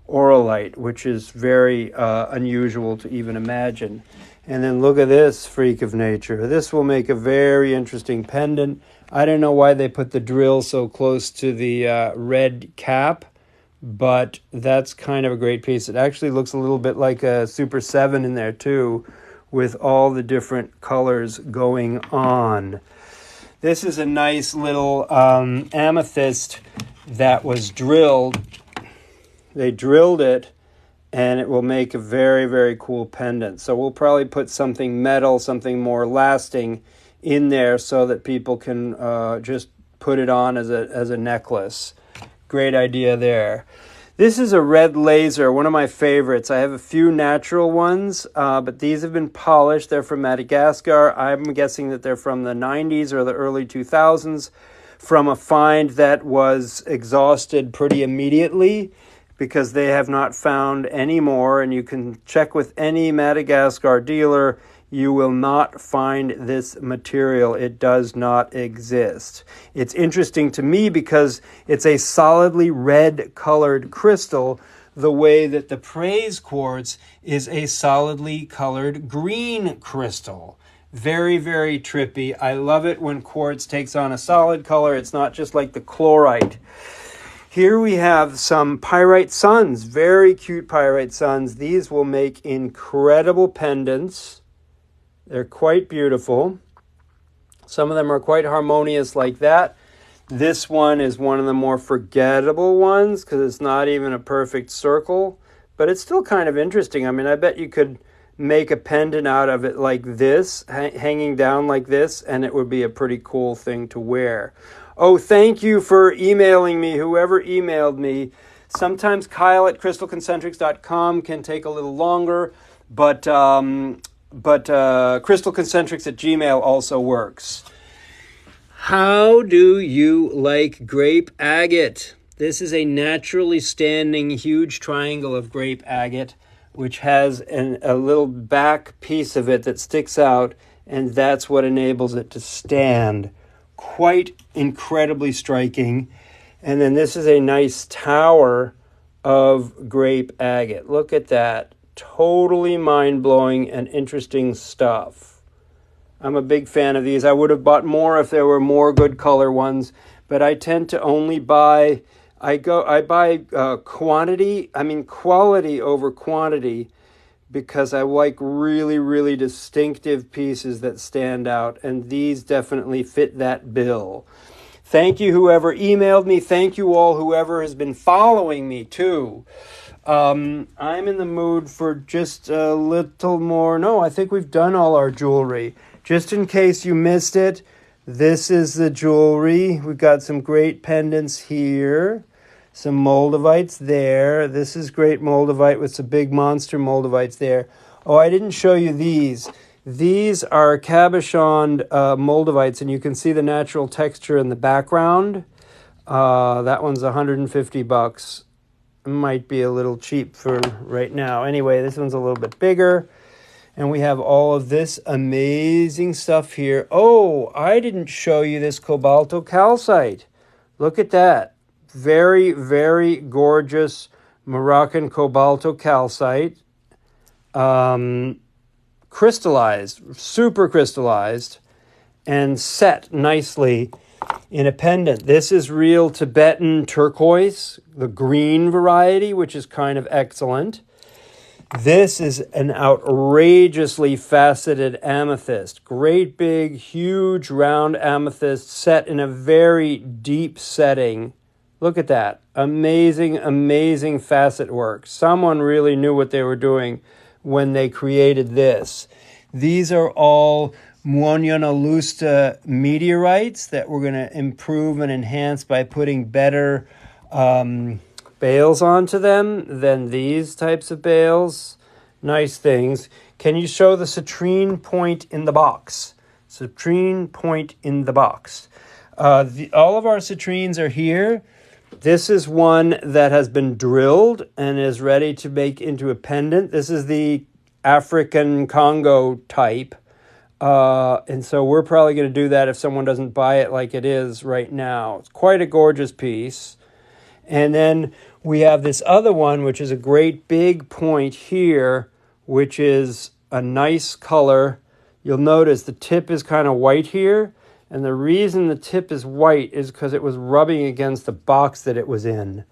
Auralite, which is very unusual to even imagine. And then look at this freak of nature. This will make a very interesting pendant. I don't know why they put the drill so close to the red cap, but that's kind of a great piece. It actually looks a little bit like a Super 7 in there too, with all the different colors going on. This is a nice little amethyst that was drilled. They drilled it, and it will make a very, very cool pendant. So we'll probably put something metal, something more lasting in there so that people can just put it on as a necklace. Great idea there. This is a red laser, one of my favorites. I have a few natural ones, but these have been polished. They're from Madagascar. I'm guessing that they're from the 90s or the early 2000s, from a find that was exhausted pretty immediately because they have not found any more. And you can check with any Madagascar dealer. You will not find this material. It does not exist. It's interesting to me because it's a solidly red colored crystal, the way that the praise quartz is a solidly colored green crystal. Very, very trippy. I love it when quartz takes on a solid color. It's not just like the chlorite. Here we have some pyrite suns, very cute pyrite suns. These will make incredible pendants. They're quite beautiful. Some of them are quite harmonious like that. This one is one of the more forgettable ones because it's not even a perfect circle, but it's still kind of interesting. I mean, I bet you could make a pendant out of it like this, hanging down like this, and it would be a pretty cool thing to wear. Oh, thank you for emailing me, whoever emailed me. Sometimes Kyle at crystalconcentrics.com can take a little longer, but crystalconcentrics at Gmail also works. How do you like grape agate? This is a naturally standing huge triangle of grape agate, which has a little back piece of it that sticks out, and that's what enables it to stand. Quite incredibly striking. And then this is a nice tower of grape agate. Look at that. Totally mind-blowing and interesting stuff. I'm a big fan of these. I would have bought more if there were more good color ones, but I tend to only buy, I buy quality over quantity because I like really, really distinctive pieces that stand out, and these definitely fit that bill. Thank you, whoever emailed me. Thank you all, whoever has been following me, too. I'm in the mood for just a little more. No, I think we've done all our jewelry. Just in case you missed it, this is the jewelry. We've got some great pendants here. Some moldavites there. This is great moldavite with some big monster moldavites there. Oh, I didn't show you these. These are cabochoned moldavites, and you can see the natural texture in the background. That one's $150. Might be a little cheap for right now. Anyway, this one's a little bit bigger. And we have all of this amazing stuff here. Oh, I didn't show you this cobaltocalcite. Look at that. Very, very gorgeous Moroccan cobaltocalcite. Crystallized, super crystallized, and set nicely in a pendant. This is real Tibetan turquoise, the green variety, which is kind of excellent. This is an outrageously faceted amethyst. Great big, huge, round amethyst set in a very deep setting. Look at that. Amazing, amazing facet work. Someone really knew what they were doing when they created this. These are all Muonyonalusta meteorites that we're going to improve and enhance by putting better bales onto them than these types of bales. Nice things. Can you show the citrine point in the box? Citrine point in the box. All of our citrines are here. This is one that has been drilled and is ready to make into a pendant. This is the African Congo type. And so we're probably going to do that if someone doesn't buy it like it is right now. It's quite a gorgeous piece. And then we have this other one, which is a great big point here, which is a nice color. You'll notice the tip is kind of white here. And the reason the tip is white is because it was rubbing against the box that it was in.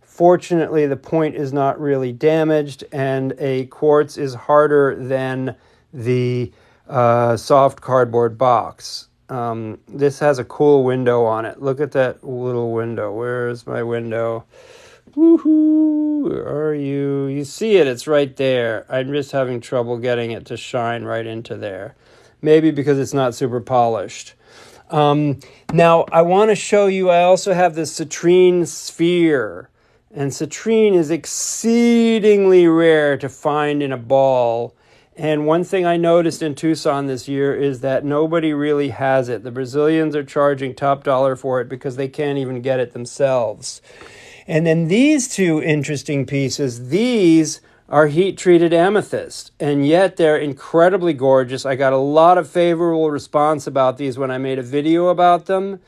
Fortunately, the point is not really damaged, and a quartz is harder than the soft cardboard box. This has a cool window on it. Look at that little window. Where's my window? Woohoo! Where are you? You see it. It's right there. I'm just having trouble getting it to shine right into there. Maybe because it's not super polished. Now, I want to show you, I also have this citrine sphere. And citrine is exceedingly rare to find in a ball. And one thing I noticed in Tucson this year is that nobody really has it. The Brazilians are charging top dollar for it because they can't even get it themselves. And then these two interesting pieces, these are heat-treated amethyst, and yet they're incredibly gorgeous. I got a lot of favorable response about these when I made a video about them.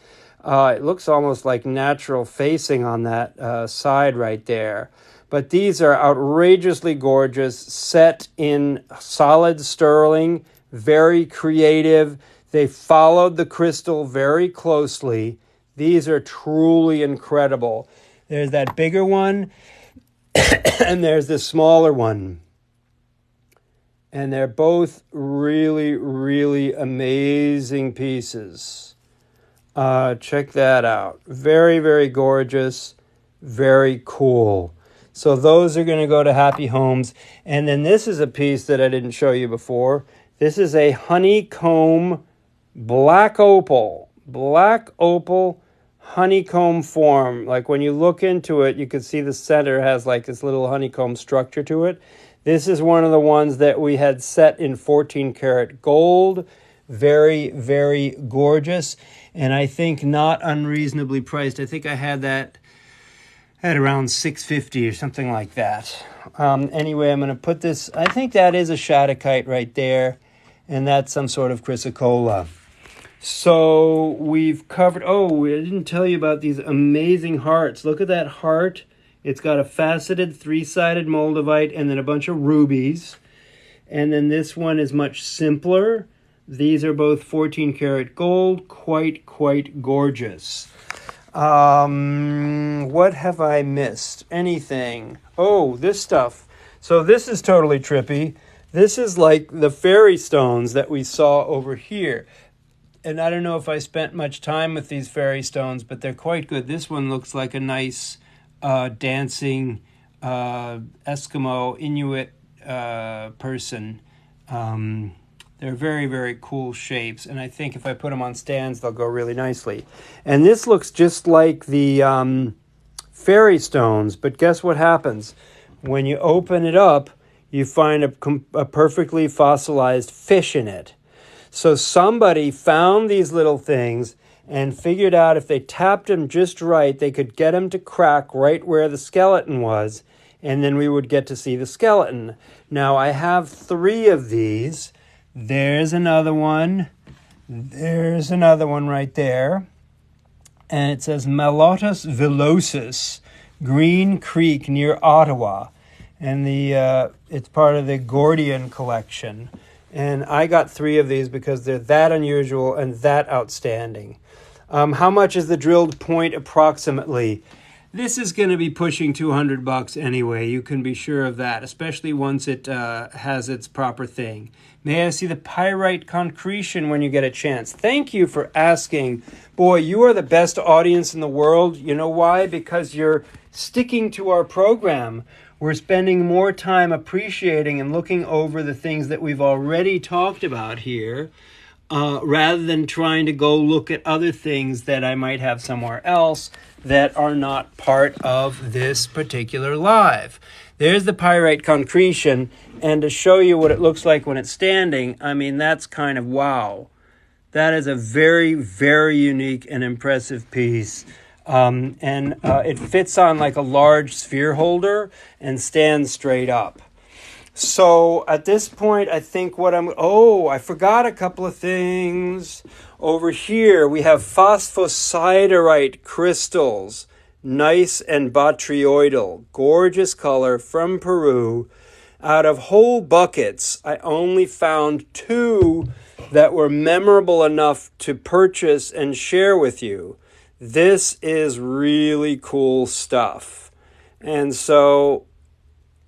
It looks almost like natural facing on that side right there. But these are outrageously gorgeous, set in solid sterling, very creative. They followed the crystal very closely. These are truly incredible. There's that bigger one. And there's this smaller one. And they're both really, really amazing pieces. Check that out. Very, very gorgeous. Very cool. So those are going to go to Happy Homes. And then this is a piece that I didn't show you before. This is a honeycomb black opal. Black opal honeycomb form. Like when you look into it, you can see the center has like this little honeycomb structure to it. This is one of the ones that we had set in 14 karat gold. Very, very gorgeous. And I think not unreasonably priced. I think I had that at around $650 or something like that. Anyway, I'm going to put this, I think that is a Shattuckite right there. And that's some sort of chrysocolla. So we've covered, oh, I didn't tell you about these amazing hearts. Look at that heart. It's got a faceted three-sided moldavite and then a bunch of rubies. And then this one is much simpler. These are both 14 karat gold, quite gorgeous. What have I missed? Anything? Oh, this stuff. So this is totally trippy. This is like the fairy stones that we saw over here. And I don't know if I spent much time with these fairy stones, but they're quite good. This one looks like a nice dancing Eskimo Inuit person. They're very, very cool shapes. And I think if I put them on stands, they'll go really nicely. And this looks just like the fairy stones. But guess what happens? When you open it up, you find a perfectly fossilized fish in it. So somebody found these little things and figured out if they tapped them just right, they could get them to crack right where the skeleton was. and then we would get to see the skeleton. Now, I have 3 of these. There's another one. There's another one right there. And it says Malotus villosus, Green Creek near Ottawa. And it's part of the Gordian collection. And I got 3 of these because they're that unusual and that outstanding. How much is the drilled point approximately? This is going to be pushing $200 anyway. You can be sure of that, especially once it has its proper thing. May I see the pyrite concretion when you get a chance? Thank you for asking. Boy, you are the best audience in the world. You know why? Because you're sticking to our program. We're spending more time appreciating and looking over the things that we've already talked about here, rather than trying to go look at other things that I might have somewhere else that are not part of this particular live. There's the pyrite concretion, and to show you what it looks like when it's standing, I mean, that's kind of wow. That is a very, very unique and impressive piece. It fits on like a large sphere holder and stands straight up. So at this point, I think I forgot a couple of things. Over here, we have phosphosiderite crystals, nice and botryoidal, gorgeous color from Peru. Out of whole buckets, I only found 2 that were memorable enough to purchase and share with you. This is really cool stuff. And so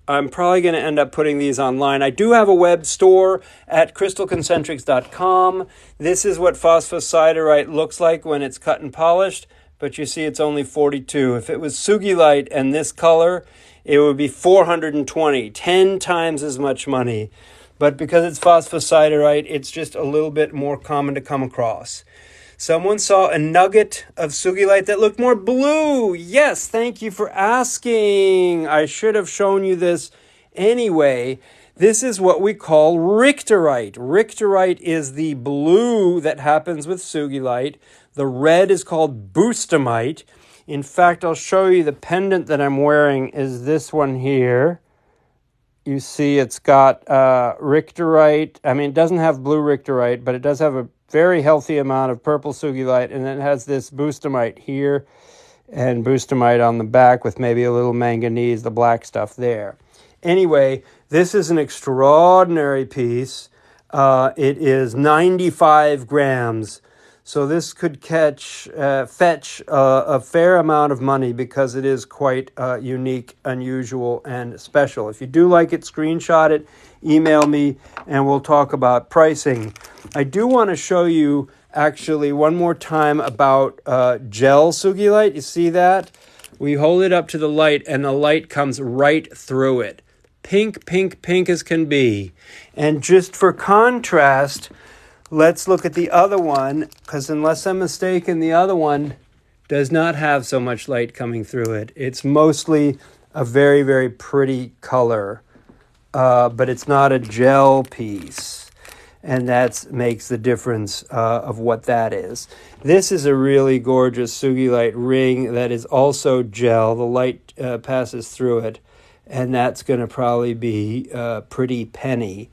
I'm probably going to end up putting these online. I do have a web store at crystalconcentrics.com. This is what phosphosiderite looks like when it's cut and polished, but you see it's only 42. If it was Sugilite and this color, it would be 420, 10 times as much money. But because it's phosphosiderite, it's just a little bit more common to come across. Someone saw a nugget of Sugilite that looked more blue. Yes, thank you for asking. I should have shown you this anyway. This is what we call Richterite. Richterite is the blue that happens with Sugilite. The red is called Bustamite. In fact, I'll show you the pendant that I'm wearing is this one here. You see it's got Richterite. I mean, it doesn't have blue Richterite, but it does have a very healthy amount of purple Sugilite, and it has this Bustamite here and Bustamite on the back with maybe a little manganese, the black stuff there. Anyway, this is an extraordinary piece. It is 95 grams. So this could fetch a fair amount of money because it is quite unique, unusual, and special. If you do like it, screenshot it, email me, and we'll talk about pricing. I do want to show you actually one more time about gel Sugilite. You see that? We hold it up to the light, and the light comes right through it. Pink, pink, pink as can be. And just for contrast, let's look at the other one, because unless I'm mistaken, the other one does not have so much light coming through it. It's mostly a very, very pretty color, but it's not a gel piece, and that makes the difference of what that is. This is a really gorgeous Sugilite ring that is also gel. The light passes through it, and that's going to probably be pretty penny.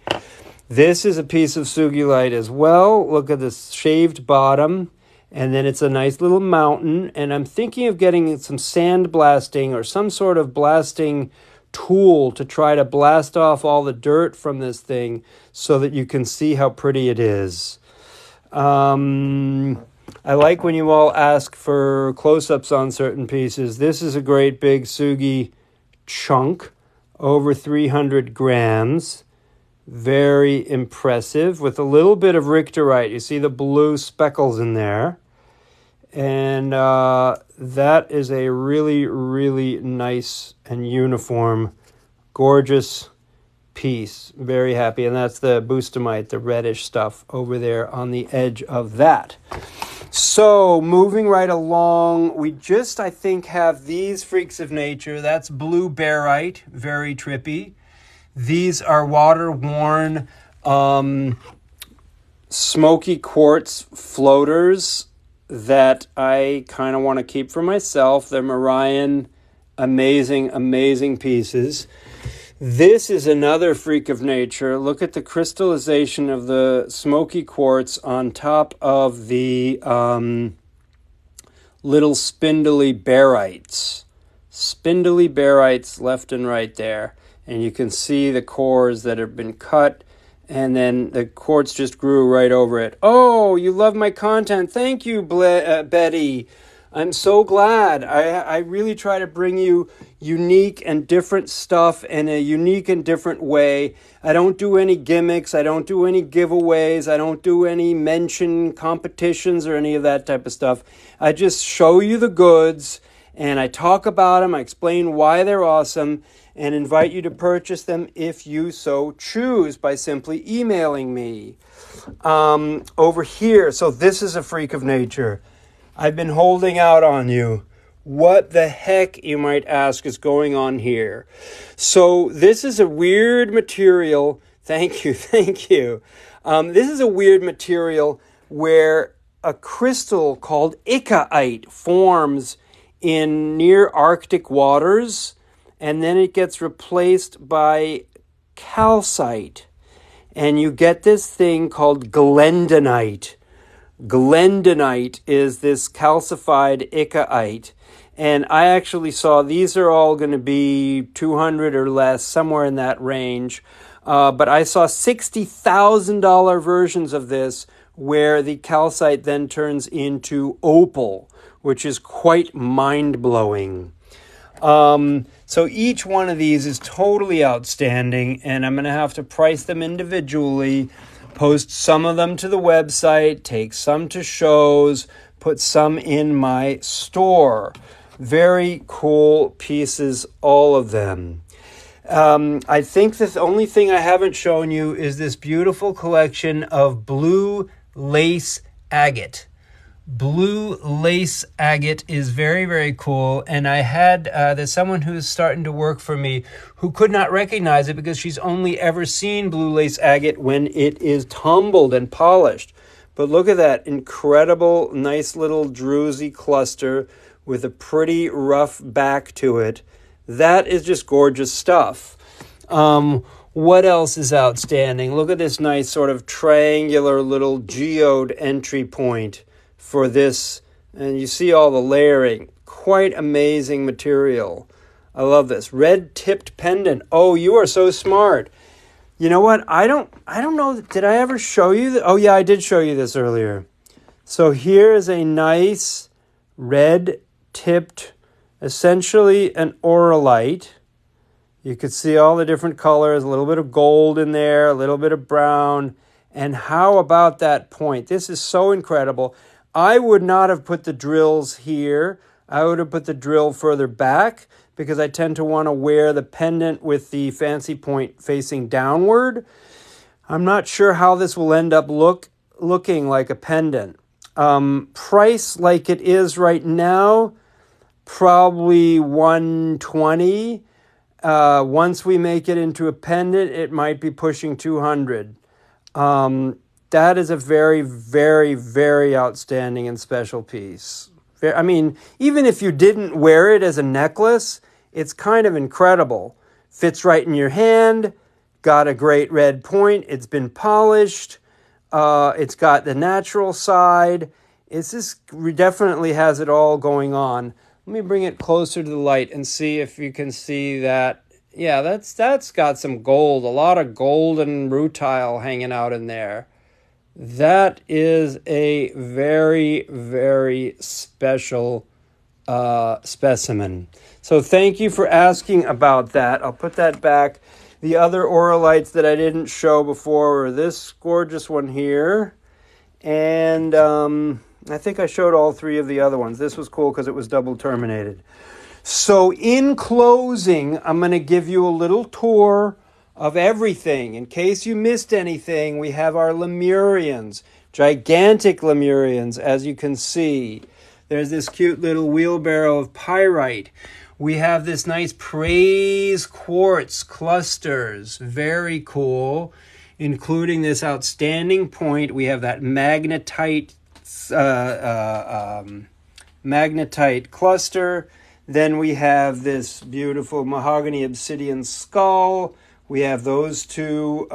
This is a piece of Sugilite as well. Look at this shaved bottom, and then it's a nice little mountain, and I'm thinking of getting some sand blasting or some sort of blasting tool to try to blast off all the dirt from this thing so that you can see how pretty it is. I like when you all ask for close-ups on certain pieces. This is a great big Sugi chunk, over 300 grams. Very impressive, with a little bit of Richterite. You see the blue speckles in there. And that is a really, really nice and uniform, gorgeous piece. Very happy. And that's the Bustamite, the reddish stuff over there on the edge of that. So, moving right along, we just, I think, have these freaks of nature. That's blue barite, very trippy. These are water-worn smoky quartz floaters that I kind of want to keep for myself. They're Morian Amazing, amazing pieces. This is another freak of nature. Look at the crystallization of the smoky quartz on top of the little spindly barites. Spindly barites left and right there. And you can see the cores that have been cut, and then the quartz just grew right over it. Oh, you love my content. Thank you, Betty. I'm so glad. I really try to bring you unique and different stuff in a unique and different way. I don't do any gimmicks. I don't do any giveaways. I don't do any mention competitions or any of that type of stuff. I just show you the goods, and I talk about them. I explain why they're awesome, and invite you to purchase them if you so choose by simply emailing me. Over here, so this is a freak of nature. I've been holding out on you. What the heck, you might ask, is going on here? So this is a weird material. Thank you. This is a weird material where a crystal called icaite forms in near Arctic waters, and then it gets replaced by calcite. And you get this thing called glendonite. Glendonite is this calcified icaite. And I actually saw these are all going to be 200 or less, somewhere in that range. But I saw $60,000 versions of this where the calcite then turns into opal, which is quite mind-blowing. So each one of these is totally outstanding, and I'm going to have to price them individually, post some of them to the website, take some to shows, put some in my store. Very cool pieces, all of them. I think the only thing I haven't shown you is this beautiful collection of blue lace agate. Blue lace agate is very, very cool. And I had, there's someone who's starting to work for me who could not recognize it because she's only ever seen blue lace agate when it is tumbled and polished. But look at that incredible, nice little druzy cluster with a pretty rough back to it. That is just gorgeous stuff. What else is outstanding? Look at this nice sort of triangular little geode entry point for this, and you see all the layering. Quite amazing material. I love this. Red tipped pendant. Oh, you are so smart. You know what? I don't know. Did I ever show you that? Oh yeah, I did show you this earlier. So here is a nice red tipped, essentially an auralite. You could see all the different colors, a little bit of gold in there, a little bit of brown. And how about that point? This is so incredible. I would not have put the drills here. I would have put the drill further back because I tend to want to wear the pendant with the fancy point facing downward. I'm not sure how this will end up looking like a pendant. Price like it is right now, probably $120. Once we make it into a pendant, it might be pushing $200. That is a very, very, very outstanding and special piece. I mean, even if you didn't wear it as a necklace, it's kind of incredible. Fits right in your hand, got a great red point, it's been polished, it's got the natural side. It's just definitely has it all going on. Let me bring it closer to the light and see if you can see that. Yeah, that's got some gold, a lot of golden rutile hanging out in there. That is a very, very special specimen. So thank you for asking about that. I'll put that back. The other auralites that I didn't show before were this gorgeous one here. And I think I showed all three of the other ones. This was cool because it was double terminated. So in closing, I'm going to give you a little tour of everything. In case you missed anything, we have our Lemurians, gigantic Lemurians, as you can see. There's this cute little wheelbarrow of pyrite. We have this nice praise quartz clusters, very cool, including this outstanding point. We have that magnetite cluster. Then we have this beautiful mahogany obsidian skull. We have those two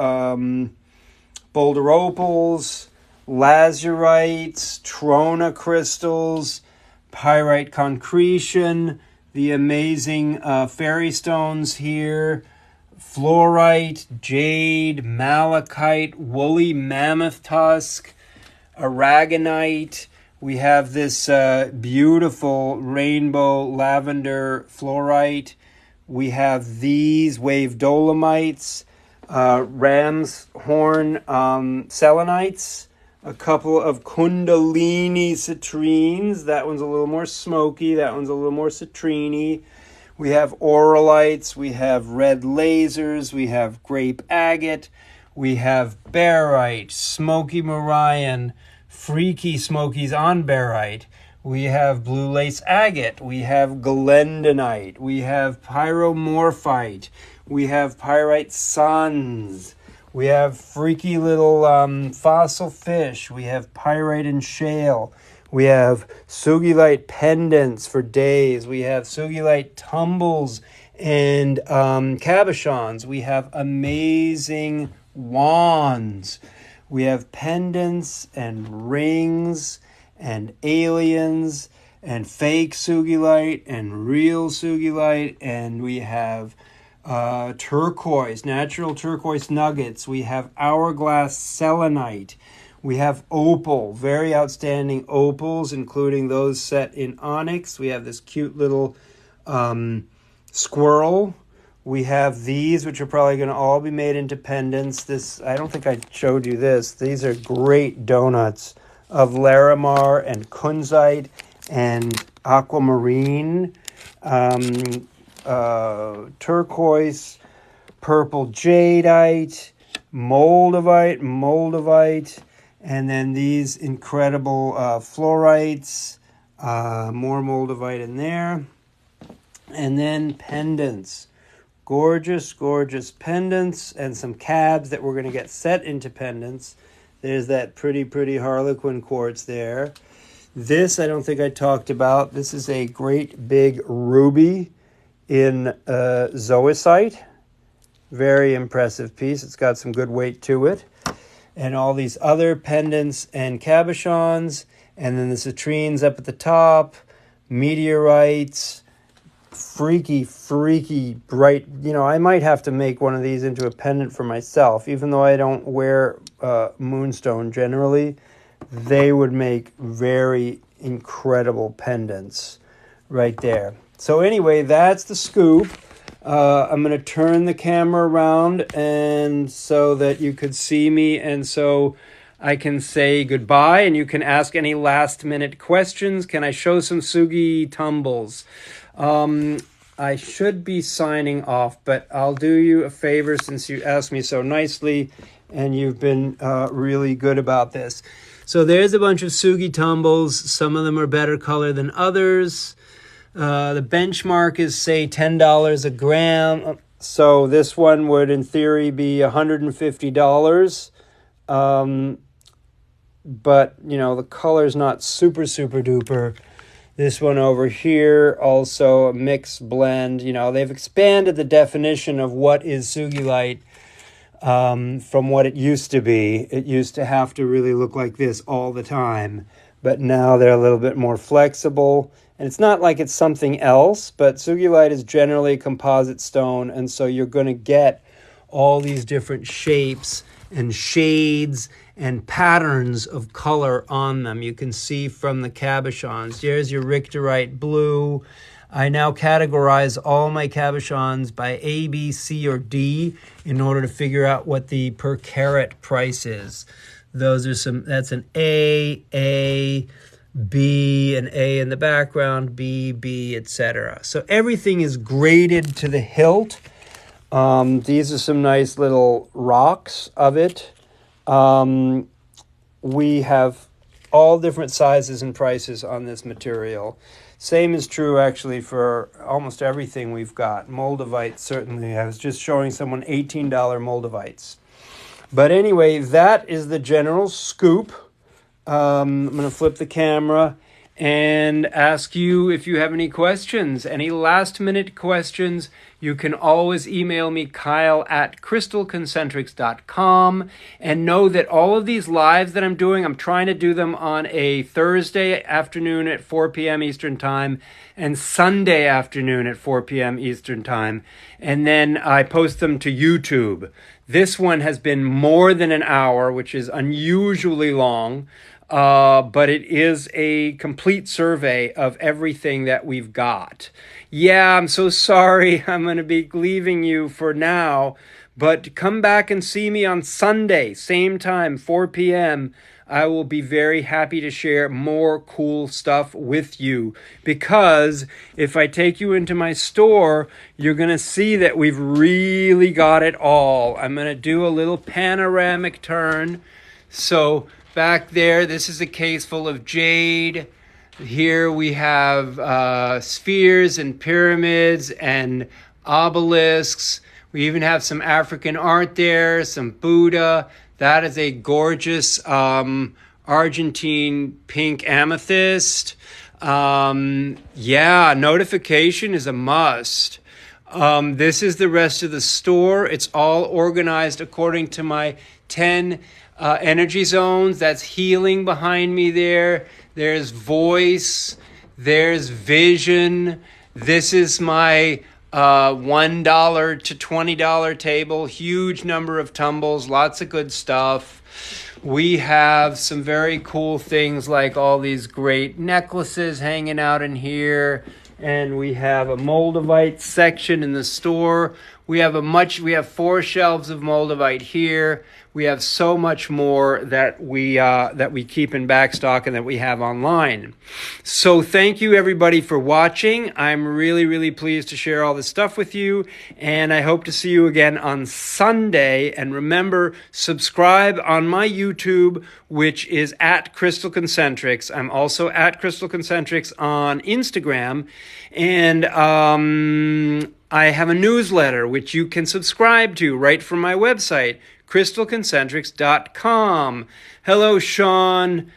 boulder opals, lazurites, trona crystals, pyrite concretion, the amazing fairy stones here, fluorite, jade, malachite, woolly mammoth tusk, aragonite. We have this beautiful rainbow lavender fluorite. We have these wave dolomites, ram's horn selenites, a couple of kundalini citrines. That one's a little more smoky. That one's a little more citrine. We have auralites. We have red lasers. We have grape agate. We have barite, smoky Morion, freaky smokies on barite. We have blue lace agate. We have glendonite. We have pyromorphite. We have pyrite suns. We have freaky little fossil fish. We have pyrite and shale. We have Sugilite pendants for days. We have Sugilite tumbles and cabochons. We have amazing wands. We have pendants and rings and aliens and fake Sugilite and real Sugilite. And we have turquoise, natural turquoise nuggets. We have hourglass selenite. We have opal, very outstanding opals, including those set in onyx. We have this cute little squirrel. We have these, which are probably going to all be made into pendants. This, I don't think I showed you this. These are great donuts of Larimar and kunzite and aquamarine, turquoise, purple jadeite, moldavite, and then these incredible fluorites, more moldavite in there, and then pendants. Gorgeous, gorgeous pendants and some cabs that we're going to get set into pendants. There's that pretty, pretty Harlequin quartz there. This I don't think I talked about. This is a great big ruby in zoisite. Very impressive piece. It's got some good weight to it. And all these other pendants and cabochons. And then the citrines up at the top. Meteorites. Freaky bright. You know, I might have to make one of these into a pendant for myself, even though I don't wear moonstone generally. They would make very incredible pendants right there. So anyway, that's the scoop. I'm going to turn the camera around and so that you could see me, and so I can say goodbye and you can ask any last minute questions. Can I show some Sugi tumbles? I should be signing off, but I'll do you a favor since you asked me so nicely and you've been really good about this. So there's a bunch of Sugi tumbles. Some of them are better color than others. The benchmark is, say, $10 a gram. So this one would, in theory, be $150. But, you know, the color's not super duper. This one over here, also a mixed blend. You know, they've expanded the definition of what is Sugilite from what it used to be. It used to have to really look like this all the time. But now they're a little bit more flexible. And it's not like it's something else, but Sugilite is generally a composite stone. And so you're going to get all these different shapes and shades and patterns of color on them. You can see from the cabochons. Here's your Richterite blue. I now categorize all my cabochons by A, B, C, or D in order to figure out what the per carat price is. Those are some, that's an A, B, an A in the background, B, etc. So everything is graded to the hilt. These are some nice little rocks of it. We have all different sizes and prices on this material. Same is true actually for almost everything we've got. Moldavite certainly. I was just showing someone $18 moldavites. But anyway, that is the general scoop. I'm going to flip the camera and ask you if you have any questions, any last-minute questions. You can always email me, Kyle@crystalconcentrics.com. And know that all of these lives that I'm doing, I'm trying to do them on a Thursday afternoon at 4 p.m. Eastern Time and Sunday afternoon at 4 p.m. Eastern Time. And then I post them to YouTube. This one has been more than an hour, which is unusually long. But it is a complete survey of everything that we've got. Yeah, I'm so sorry. I'm going to be leaving you for now. But come back and see me on Sunday, same time, 4 p.m. I will be very happy to share more cool stuff with you. Because if I take you into my store, you're going to see that we've really got it all. I'm going to do a little panoramic turn. So back there, this is a case full of jade. Here we have spheres and pyramids and obelisks. We even have some African art there, some Buddha. That is a gorgeous Argentine pink amethyst. Yeah, notification is a must. This is the rest of the store. It's all organized according to my 10 energy zones. That's healing behind me there. There's voice. There's vision. This is my $1 to $20 table. Huge number of tumbles. Lots of good stuff. We have some very cool things like all these great necklaces hanging out in here. And we have a Moldavite section in the store. We have 4 shelves of Moldavite here. We have so much more that we keep in backstock and that we have online. So thank you everybody for watching. I'm really, really pleased to share all this stuff with you. And I hope to see you again on Sunday. And remember, subscribe on my YouTube, which is at Crystal Concentrics. I'm also at Crystal Concentrics on Instagram. And I have a newsletter, which you can subscribe to right from my website, crystalconcentrics.com. Hello, Sean.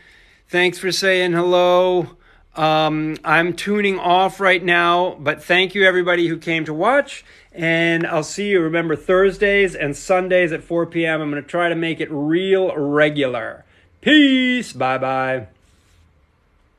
Thanks for saying hello. I'm tuning off right now, but thank you everybody who came to watch, and I'll see you. Remember, Thursdays and Sundays at 4 p.m. I'm going to try to make it real regular. Peace. Bye-bye.